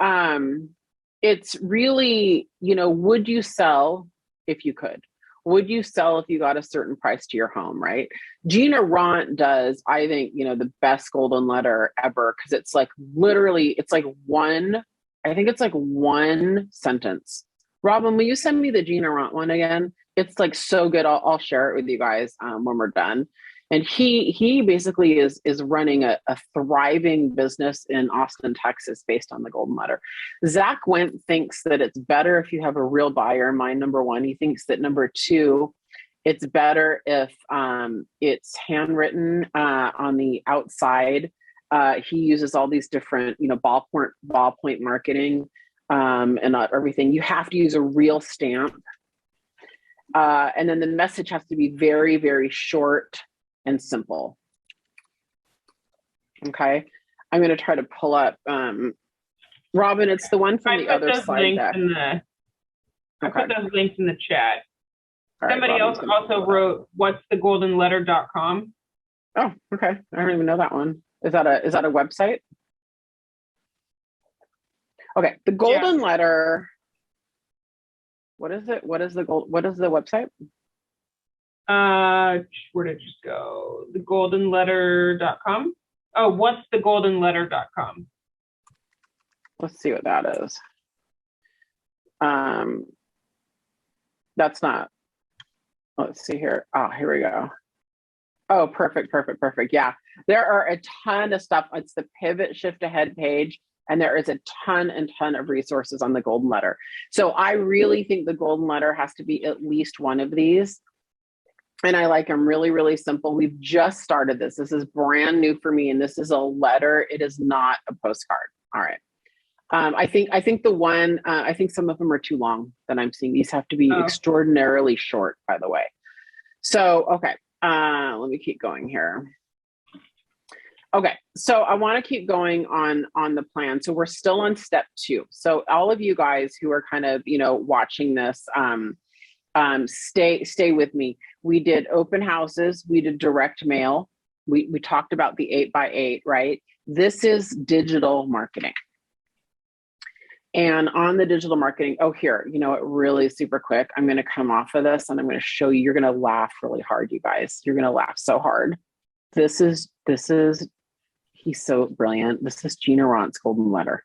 really, you know, would you sell if you could? Would you sell if you got a certain price to your home, right? Gina Ront does, I think, you know, the best golden letter ever, because it's like literally, it's like one sentence. Robin, will you send me the Gina Ront one again? It's like so good. I'll share it with you guys when we're done. And he basically is running a thriving business in Austin, Texas, based on the golden letter. Zach Wendt thinks that it's better if you have a real buyer in mind, number 1. He thinks that number 2, it's better if it's handwritten on the outside. He uses all these different, you know, ballpoint marketing and not everything. You have to use a real stamp. And then the message has to be very, very short and simple. Okay. I'm going to try to pull up, Robin, it's the one from the other slide deck. I put those links in the chat. Right, somebody else also wrote, what's the goldenletter.com? Oh, okay. I don't even know that one. Is that a website? Okay. The golden letter. What is it? What is the website? Where did it just go? Thegoldenletter.com. Oh, what's thegoldenletter.com? Let's see what that is. That's not. Let's see here. Oh, here we go. Oh, perfect. Yeah, there are a ton of stuff. It's the pivot shift ahead page, and there is a ton of resources on the golden letter. So I really think the golden letter has to be at least one of these. And I like them really, really simple. We've just started this. This is brand new for me. And this is a letter. It is not a postcard. All right. I think the one, I think some of them are too long that I'm seeing. These have to be Oh, extraordinarily short, by the way. So, okay, let me keep going here. Okay, so I want to keep going on the plan. So we're still on step 2. So all of you guys who are kind of, watching this, stay with me. We did open houses, we did direct mail. We talked about the 8x8, right? This is digital marketing. And on the digital marketing, here, it really is super quick. I'm going to come off of this and I'm going to show you. You're going to laugh really hard, you guys. You're going to laugh so hard. This is, he's so brilliant. This is Gina Rant's golden letter.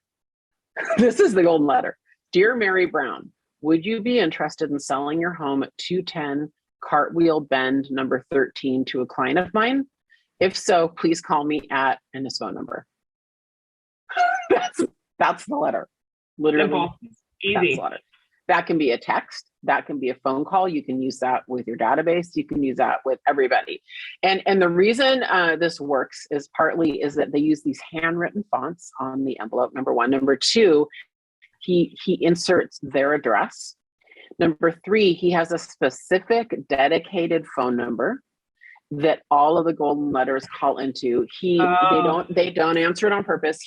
This is the golden letter. Dear Mary Brown, would you be interested in selling your home at 210 Cartwheel Bend, number 13, to a client of mine? If so, please call me at, and his phone number. That's the letter. Literally. simple, easy. That can be a text. That can be a phone call. You can use that with your database. You can use that with everybody. And the reason this works is partly is that they use these handwritten fonts on the envelope, number 1. Number 2, he inserts their address. Number 3, he has a specific dedicated phone number that all of the golden letters call into. They don't answer it on purpose.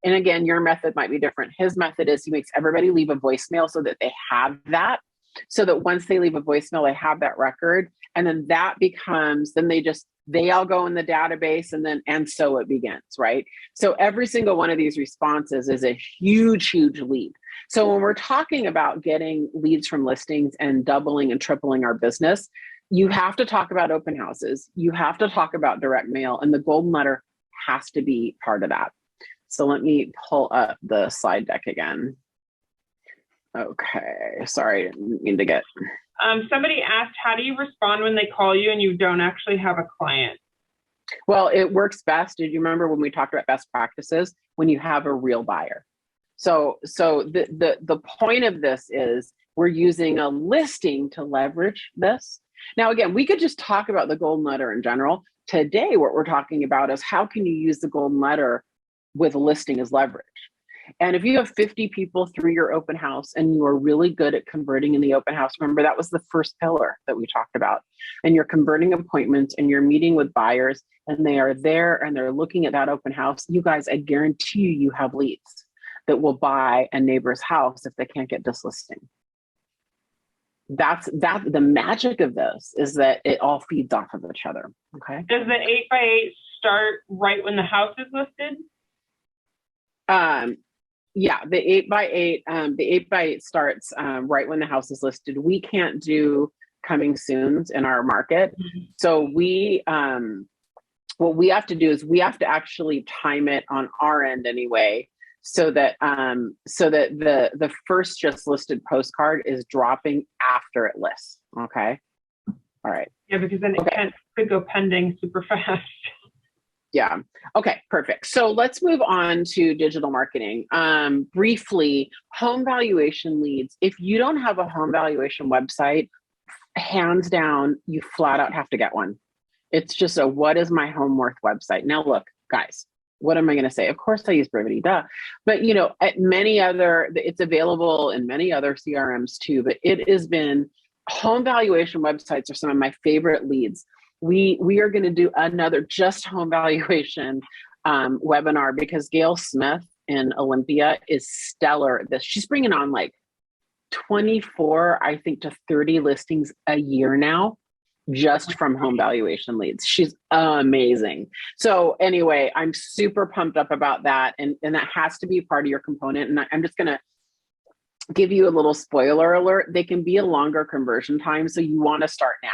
And again, your method might be different. His method is he makes everybody leave a voicemail so that they have that, so that once they leave a voicemail, they have that record. And then that becomes, then they all go in the database and so it begins, right? So every single one of these responses is a huge, huge lead. So when we're talking about getting leads from listings and doubling and tripling our business, you have to talk about open houses. You have to talk about direct mail, and the golden letter has to be part of that. So let me pull up the slide deck again. Okay, sorry, I didn't mean to get. Somebody asked, how do you respond when they call you and you don't actually have a client? Well, it works best. Did you remember when we talked about best practices? When you have a real buyer. So the point of this is we're using a listing to leverage this. Now, again, we could just talk about the golden letter in general. Today, what we're talking about is how can you use the golden letter with a listing as leverage. And if you have 50 people through your open house and you are really good at converting in the open house, remember that was the first pillar that we talked about, and you're converting appointments and you're meeting with buyers and they are there and they're looking at that open house, you guys, I guarantee you have leads that will buy a neighbor's house if they can't get this listing. That's the magic of this is that it all feeds off of each other. Okay. Does the 8x8 start right when the house is listed? Yeah, the 8x8 starts right when the house is listed. We can't do coming soons in our market. Mm-hmm. So what we have to do is we have to actually time it on our end anyway, so that the first just listed postcard is dropping after it lists. Okay. All right. Yeah, because then it could go pending super fast. Yeah. Okay, perfect. So let's move on to digital marketing. Briefly, home valuation leads. If you don't have a home valuation website, hands down, you flat out have to get one. It's just a what is my home worth website. Now look, guys, what am I going to say? Of course I use Brevity, duh. But at many other, it's available in many other CRMs too, but it has been, home valuation websites are some of my favorite leads. We are going to do another just home valuation webinar because Gail Smith in Olympia is stellar at this. She's bringing on like 24, I think, to 30 listings a year now, just from home valuation leads. She's amazing. So anyway, I'm super pumped up about that. And that has to be part of your component. And I'm just going to give you a little spoiler alert. They can be a longer conversion time. So you want to start now.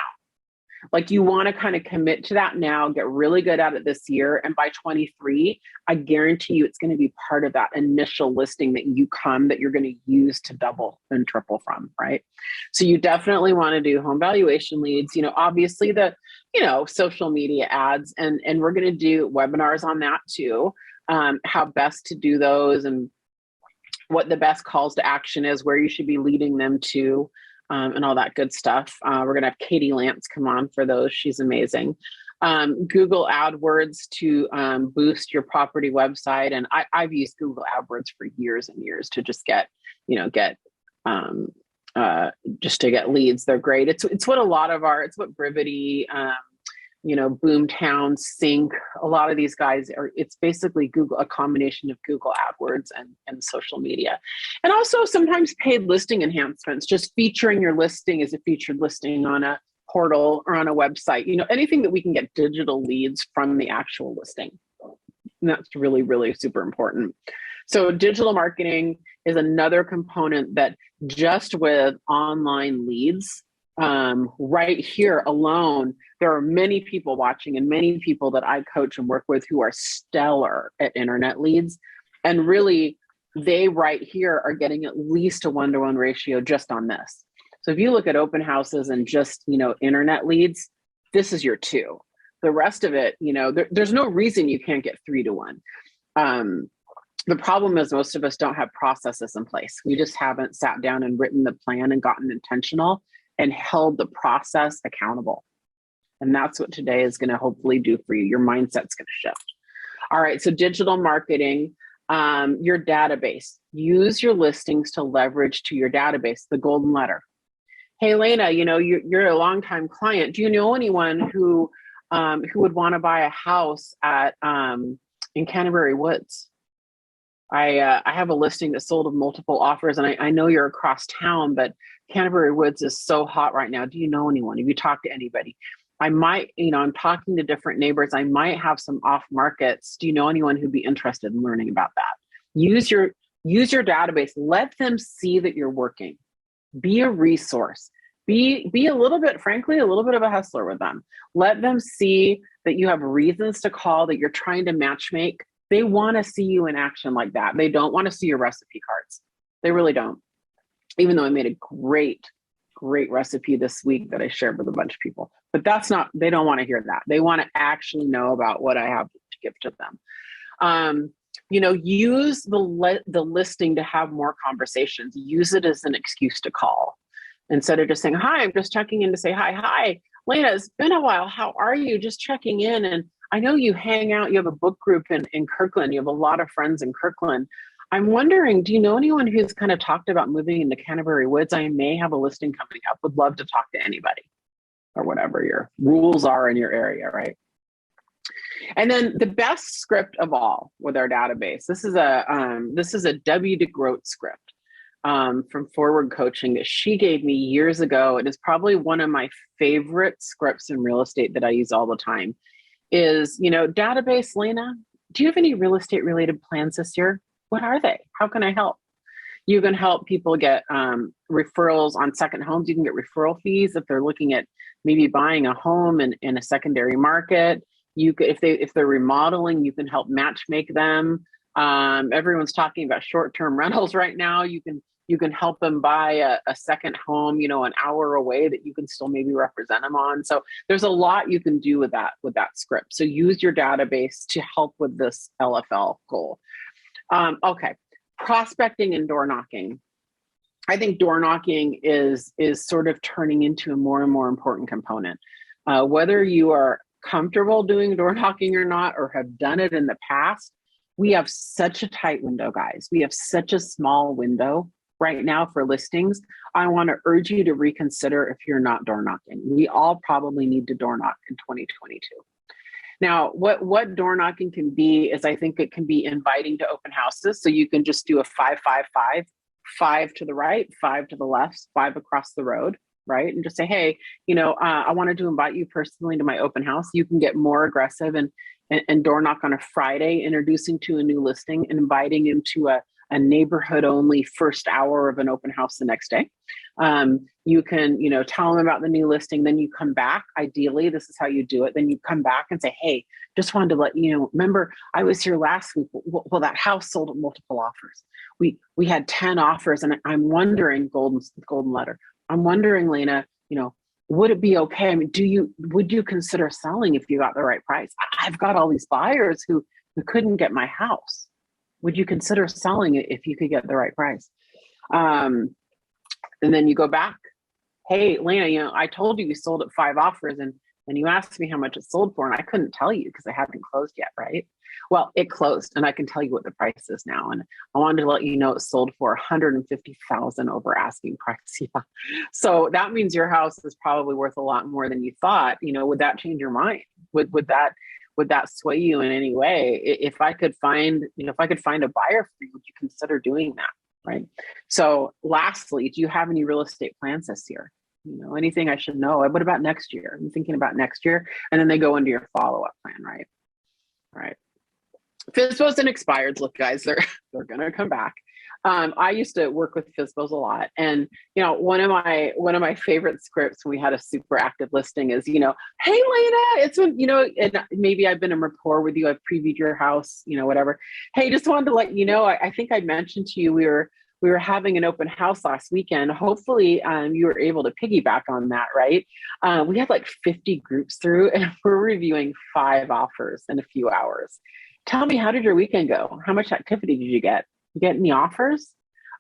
Like you want to kind of commit to that now, get really good at it this year. And by 23, I guarantee you it's going to be part of that initial listing that you're going to use to double and triple from, right? So you definitely want to do home valuation leads, obviously the, social media ads, and we're going to do webinars on that too. How best to do those and what the best calls to action is, where you should be leading them to. And all that good stuff. We're going to have Katie Lance come on for those. She's amazing. Google AdWords to boost your property website. And I've used Google AdWords for years and years to just get, um, just to get leads. They're great. It's what a lot of it's what Brivity, Boomtown, Sync, a lot of these guys it's basically Google, a combination of Google AdWords and social media. And also sometimes paid listing enhancements, just featuring your listing as a featured listing on a portal or on a website, anything that we can get digital leads from the actual listing. And that's really, really super important. So digital marketing is another component that just with online leads, right here alone, there are many people watching and many people that I coach and work with who are stellar at internet leads. And really, they right here are getting at least a 1-to-1 ratio just on this. So if you look at open houses and just, internet leads, this is your 2. The rest of it, there's no reason you can't get 3-to-1. The problem is most of us don't have processes in place. We just haven't sat down and written the plan and gotten intentional and held the process accountable. And that's what today is going to hopefully do for you. Your mindset's going to shift. All right, so digital marketing, your database. Use your listings to leverage to your database, the golden letter. Hey, Laina, you're a longtime client. Do you know anyone who would want to buy a house in Canterbury Woods? I have a listing that sold of multiple offers, and I know you're across town, but Canterbury Woods is so hot right now. Do you know anyone? Have you talked to anybody? I might, I'm talking to different neighbors. I might have some off markets. Do you know anyone who'd be interested in learning about that? Use your database. Let them see that you're working. Be a resource. Be a little bit, frankly, a little bit of a hustler with them. Let them see that you have reasons to call, that you're trying to matchmake. They want to see you in action like that. They don't want to see your recipe cards. They really don't. Even though I made a great recipe this week that I shared with a bunch of people. But they don't want to hear that. They want to actually know about what I have to give to them. Use the listing to have more conversations. Use it as an excuse to call. Instead of just saying, hi, I'm just checking in to say hi. Hi, Laina, it's been a while. How are you? Just checking in. And I know you hang out, you have a book group in Kirkland. You have a lot of friends in Kirkland. I'm wondering, do you know anyone who's kind of talked about moving into Canterbury Woods? I may have a listing coming up. Would love to talk to anybody, or whatever your rules are in your area, right? And then the best script of all with our database. This is a W. DeGroat script from Forward Coaching that she gave me years ago. It is probably one of my favorite scripts in real estate that I use all the time. Is, database, Laina, do you have any real estate related plans this year? What are they? How can I help? You can help people get referrals on second homes. You can get referral fees if they're looking at maybe buying a home in a secondary market. You could, if they're remodeling, you can help match make them. Everyone's talking about short-term rentals right now. You can help them buy a second home, an hour away that you can still maybe represent them on. So there's a lot you can do with that script. So use your database to help with this LFL goal. Okay, prospecting and door knocking. I think door knocking is sort of turning into a more and more important component. Whether you are comfortable doing door knocking or not, or have done it in the past, we have such a tight window, guys. We have such a small window right now for listings. I want to urge you to reconsider if you're not door knocking. We all probably need to door knock in 2022. Now, what door knocking can be is, I think it can be inviting to open houses. So you can just do a 5-5-5, 5 to the right, 5 to the left, 5 across the road, right? And just say, hey, I wanted to invite you personally to my open house. You can get more aggressive and door knock on a Friday, introducing to a new listing and inviting him to a neighborhood only first hour of an open house the next day. You can, tell them about the new listing. Then you come back. Ideally, this is how you do it. Then you come back and say, hey, just wanted to let you know, remember I was here last week. Well, that house sold at multiple offers. We had 10 offers, and I'm wondering, golden letter. I'm wondering, Laina, would it be okay? I mean, would you consider selling if you got the right price? I've got all these buyers who couldn't get my house. Would you consider selling it if you could get the right price? And then you go back. Hey, Laina, I told you we sold at 5 offers, and And you asked me how much it sold for, and I couldn't tell you because it hadn't closed yet, right? Well, it closed, and I can tell you what the price is now. And I wanted to let you know it sold for 150,000 over asking price. Yeah. So that means your house is probably worth a lot more than you thought. Would that change your mind? Would that sway you in any way? If I could find a buyer for you, would you consider doing that? Right. So lastly, do you have any real estate plans this year? Anything I should know? What about next year? I'm thinking about next year. And then they go into your follow-up plan, right? Right. FSBOs and expireds, look, guys, they're going to come back. I used to work with FSBOs a lot. And, one of my favorite scripts when we had a super active listing is, hey, Laina, it's when, and maybe I've been in rapport with you. I've previewed your house, whatever. Hey, just wanted to let you know, I think I mentioned to you, we were having an open house last weekend. Hopefully you were able to piggyback on that, right? We had like 50 groups through, and we're reviewing 5 offers in a few hours. Tell me, how did your weekend go? How much activity did you get? You get any offers?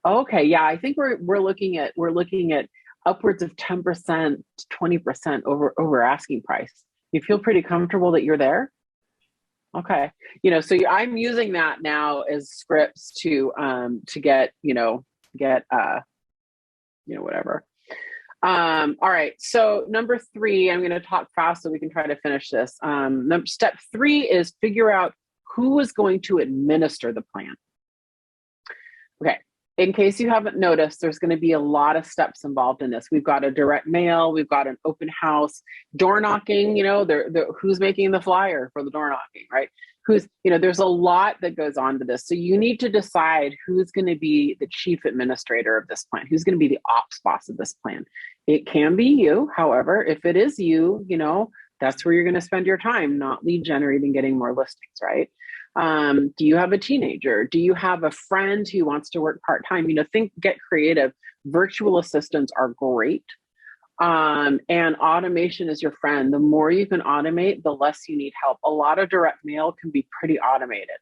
Okay, yeah, I think we're looking at upwards of 10% to 20% over asking price. You feel pretty comfortable that you're there? Okay, so I'm using that now as scripts to get whatever. All right, so number 3, I'm going to talk fast so we can try to finish this. Step 3 is figure out who is going to administer the plan. Okay, in case you haven't noticed, there's going to be a lot of steps involved in this. We've got a direct mail, we've got an open house, door knocking, who's making the flyer for the door knocking, right? There's a lot that goes on to this. So you need to decide who's going to be the chief administrator of this plan, who's going to be the ops boss of this plan. It can be you. However, if it is you, that's where you're going to spend your time, not lead generating, getting more listings, right? Do you have a teenager? Do you have a friend who wants to work part-time? Get creative. Virtual assistants are great. And automation is your friend. The more you can automate, the less you need help. A lot of direct mail can be pretty automated.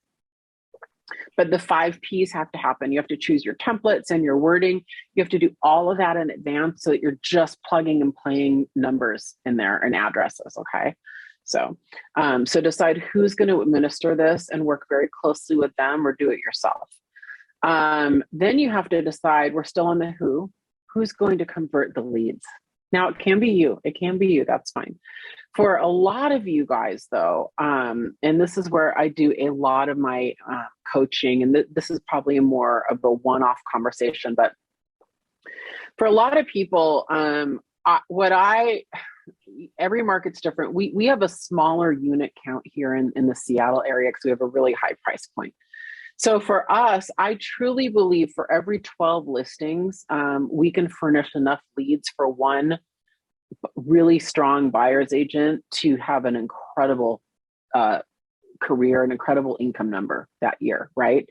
But the 5 Ps have to happen. You have to choose your templates and your wording. You have to do all of that in advance so that you're just plugging and playing numbers in there and addresses, okay? So decide who's going to administer this and work very closely with them, or do it yourself. Then you have to decide, we're still on the who's going to convert the leads. Now, it can be you. That's fine. For a lot of you guys, though, and this is where I do a lot of my coaching, and this is probably more of a one-off conversation, but for a lot of people, every market's different. We have a smaller unit count here in the Seattle area because we have a really high price point. So for us, I truly believe for every 12 listings, we can furnish enough leads for one really strong buyer's agent to have an incredible career, an incredible income number that year, right?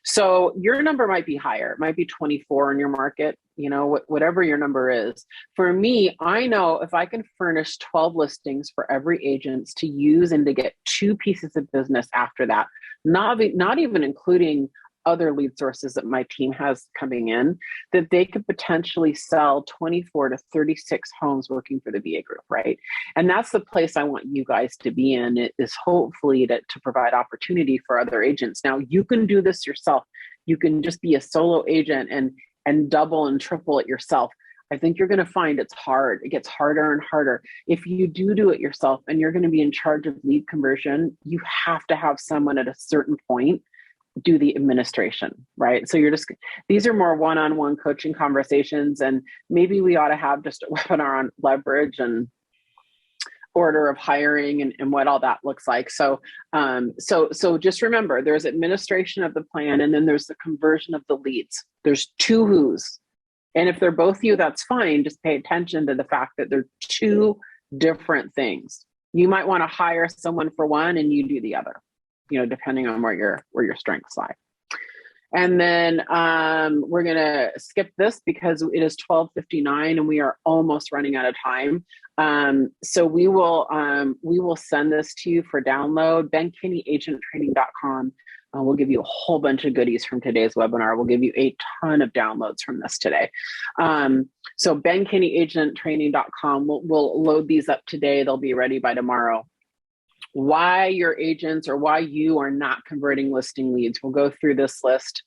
So your number might be higher. It might be 24 in your market, whatever your number is. For me, I know if I can furnish 12 listings for every agent to use and to get 2 pieces of business after that, not even including other lead sources that my team has coming in, that they could potentially sell 24 to 36 homes working for the VA group, right? And that's the place I want you guys to be in, is hopefully to provide opportunity for other agents. Now, you can do this yourself. You can just be a solo agent and double and triple it yourself. I think you're going to find it's hard. It gets harder and harder. If you do it yourself and you're going to be in charge of lead conversion, you have to have someone at a certain point do the administration, right? So these are more one-on-one coaching conversations, and maybe we ought to have just a webinar on leverage and order of hiring and what all that looks like. So just remember, there's administration of the plan, and then there's the conversion of the leads. There's 2 who's. And if they're both you, that's fine. Just pay attention to the fact that they're 2 different things. You might want to hire someone for one and you do the other, depending on where your strengths lie. And then we're going to skip this because it is 12:59 and we are almost running out of time. So we will send this to you for download, benkinneyagenttraining.com. We'll give you a whole bunch of goodies from today's webinar. We'll give you a ton of downloads from this today. So benkinneyagenttraining.com, we'll load these up today. They'll be ready by tomorrow. Why your agents or why you are not converting listing leads. We'll go through this list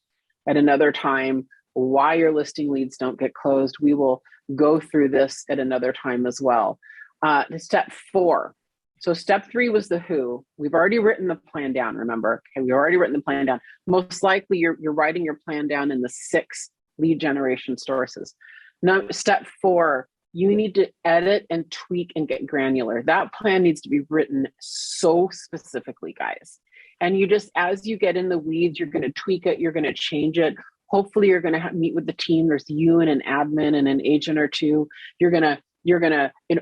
at another time. Why your listing leads don't get closed. We will go through this at another time as well. To step 4. So step 3 was the who. We've already written the plan down, remember? Okay, we've already written the plan down. Most likely you're writing your plan down in the 6 lead generation sources. Now, step 4, you need to edit and tweak and get granular. That plan needs to be written so specifically, guys. And you just, as you get in the weeds, you're going to tweak it, you're going to change it. Hopefully you're going to meet with the team. There's you and an admin and an agent or two. You're going to,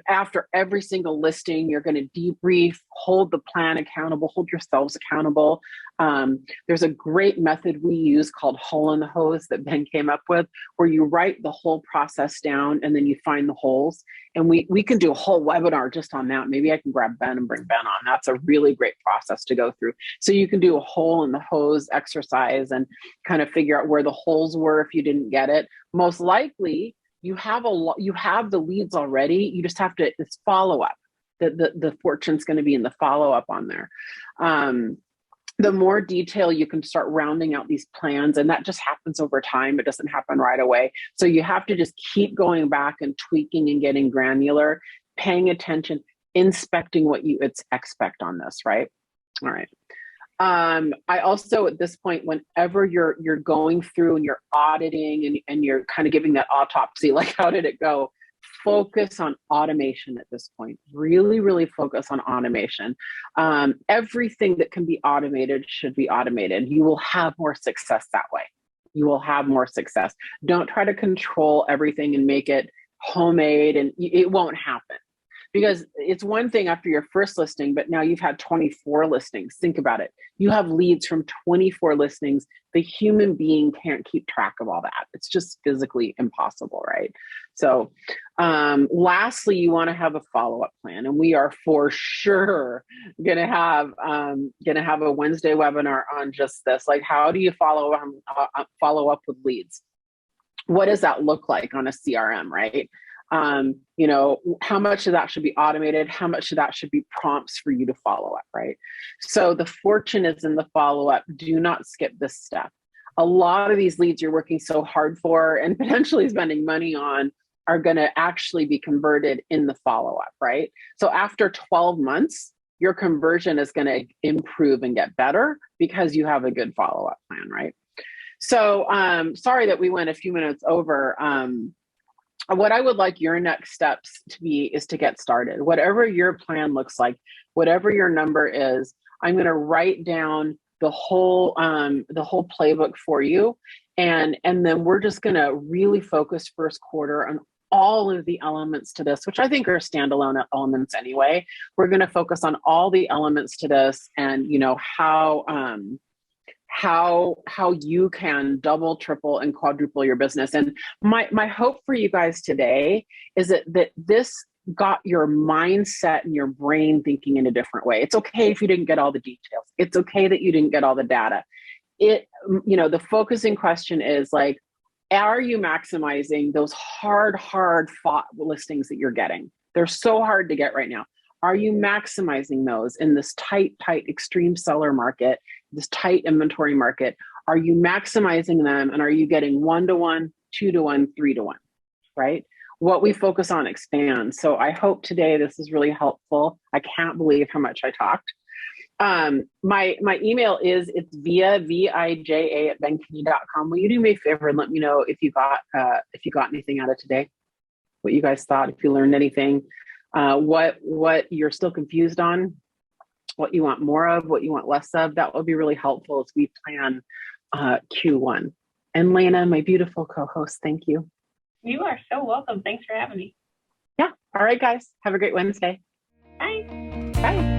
after every single listing, you're going to debrief, hold the plan accountable, hold yourselves accountable. There's a great method we use called hole in the hose that Ben came up with, where you write the whole process down and then you find the holes. And we can do a whole webinar just on that. Maybe I can grab Ben and bring Ben on. That's a really great process to go through. So you can do a hole in the hose exercise and kind of figure out where the holes were if you didn't get it. Most likely, you have the leads already. You just have to, it's follow up. The fortune's going to be in the follow up on there. The more detail you can start rounding out these plans, and that just happens over time. It doesn't happen right away. So you have to just keep going back and tweaking and getting granular, paying attention, inspecting what you expect on this, right? All right. I also, at this point, whenever you're going through and you're auditing and you're kind of giving that autopsy, like, how did it go? Focus on automation at this point. Really, really focus on automation. Everything that can be automated should be automated. You will have more success that way. You will have more success. Don't try to control everything and make it homemade, and it won't happen. Because it's one thing after your first listing, but now you've had 24 listings. Think about it. You have leads from 24 listings. The human being can't keep track of all that. It's just physically impossible, right? So lastly, you want to have a follow-up plan. And we are for sure going to have a Wednesday webinar on just this. Like, how do you follow up with leads? What does that look like on a CRM, right? How much of that should be automated? How much of that should be prompts for you to follow up, right? So the fortune is in the follow-up. Do not skip this step. A lot of these leads you're working so hard for and potentially spending money on are going to actually be converted in the follow-up, right? So after 12 months, your conversion is going to improve and get better because you have a good follow-up plan, right? So sorry that we went a few minutes over. What I would like your next steps to be is to get started. Whatever your plan looks like, whatever your number is, I'm going to write down the whole playbook for you, and then we're just going to really focus first quarter on all of the elements to this, which I think are standalone elements anyway. We're going to focus on all the elements to this, and how you can double, triple, and quadruple your business. And my hope for you guys today is that this got your mindset and your brain thinking in a different way. It's okay if you didn't get all the details. It's okay that you didn't get all the data. The focusing question is like, are you maximizing those hard fought listings that you're getting? They're so hard to get right now. Are you maximizing those in this tight extreme seller market, this tight inventory market? Are you maximizing them, and are you getting 1-to-1, 2-to-1, 3-to-1, right? What we focus on expands. So I hope today this is really helpful. I can't believe how much I talked. My email is, it's Vija, Vija at benkinney.com. Will you do me a favor and let me know if you got anything out of today? What you guys thought, if you learned anything, what you're still confused on, what you want more of, what you want less of. That will be really helpful as we plan Q1. And Laina, my beautiful co-host, thank you. You are so welcome. Thanks for having me. Yeah. All right, guys. Have a great Wednesday. Bye. Bye.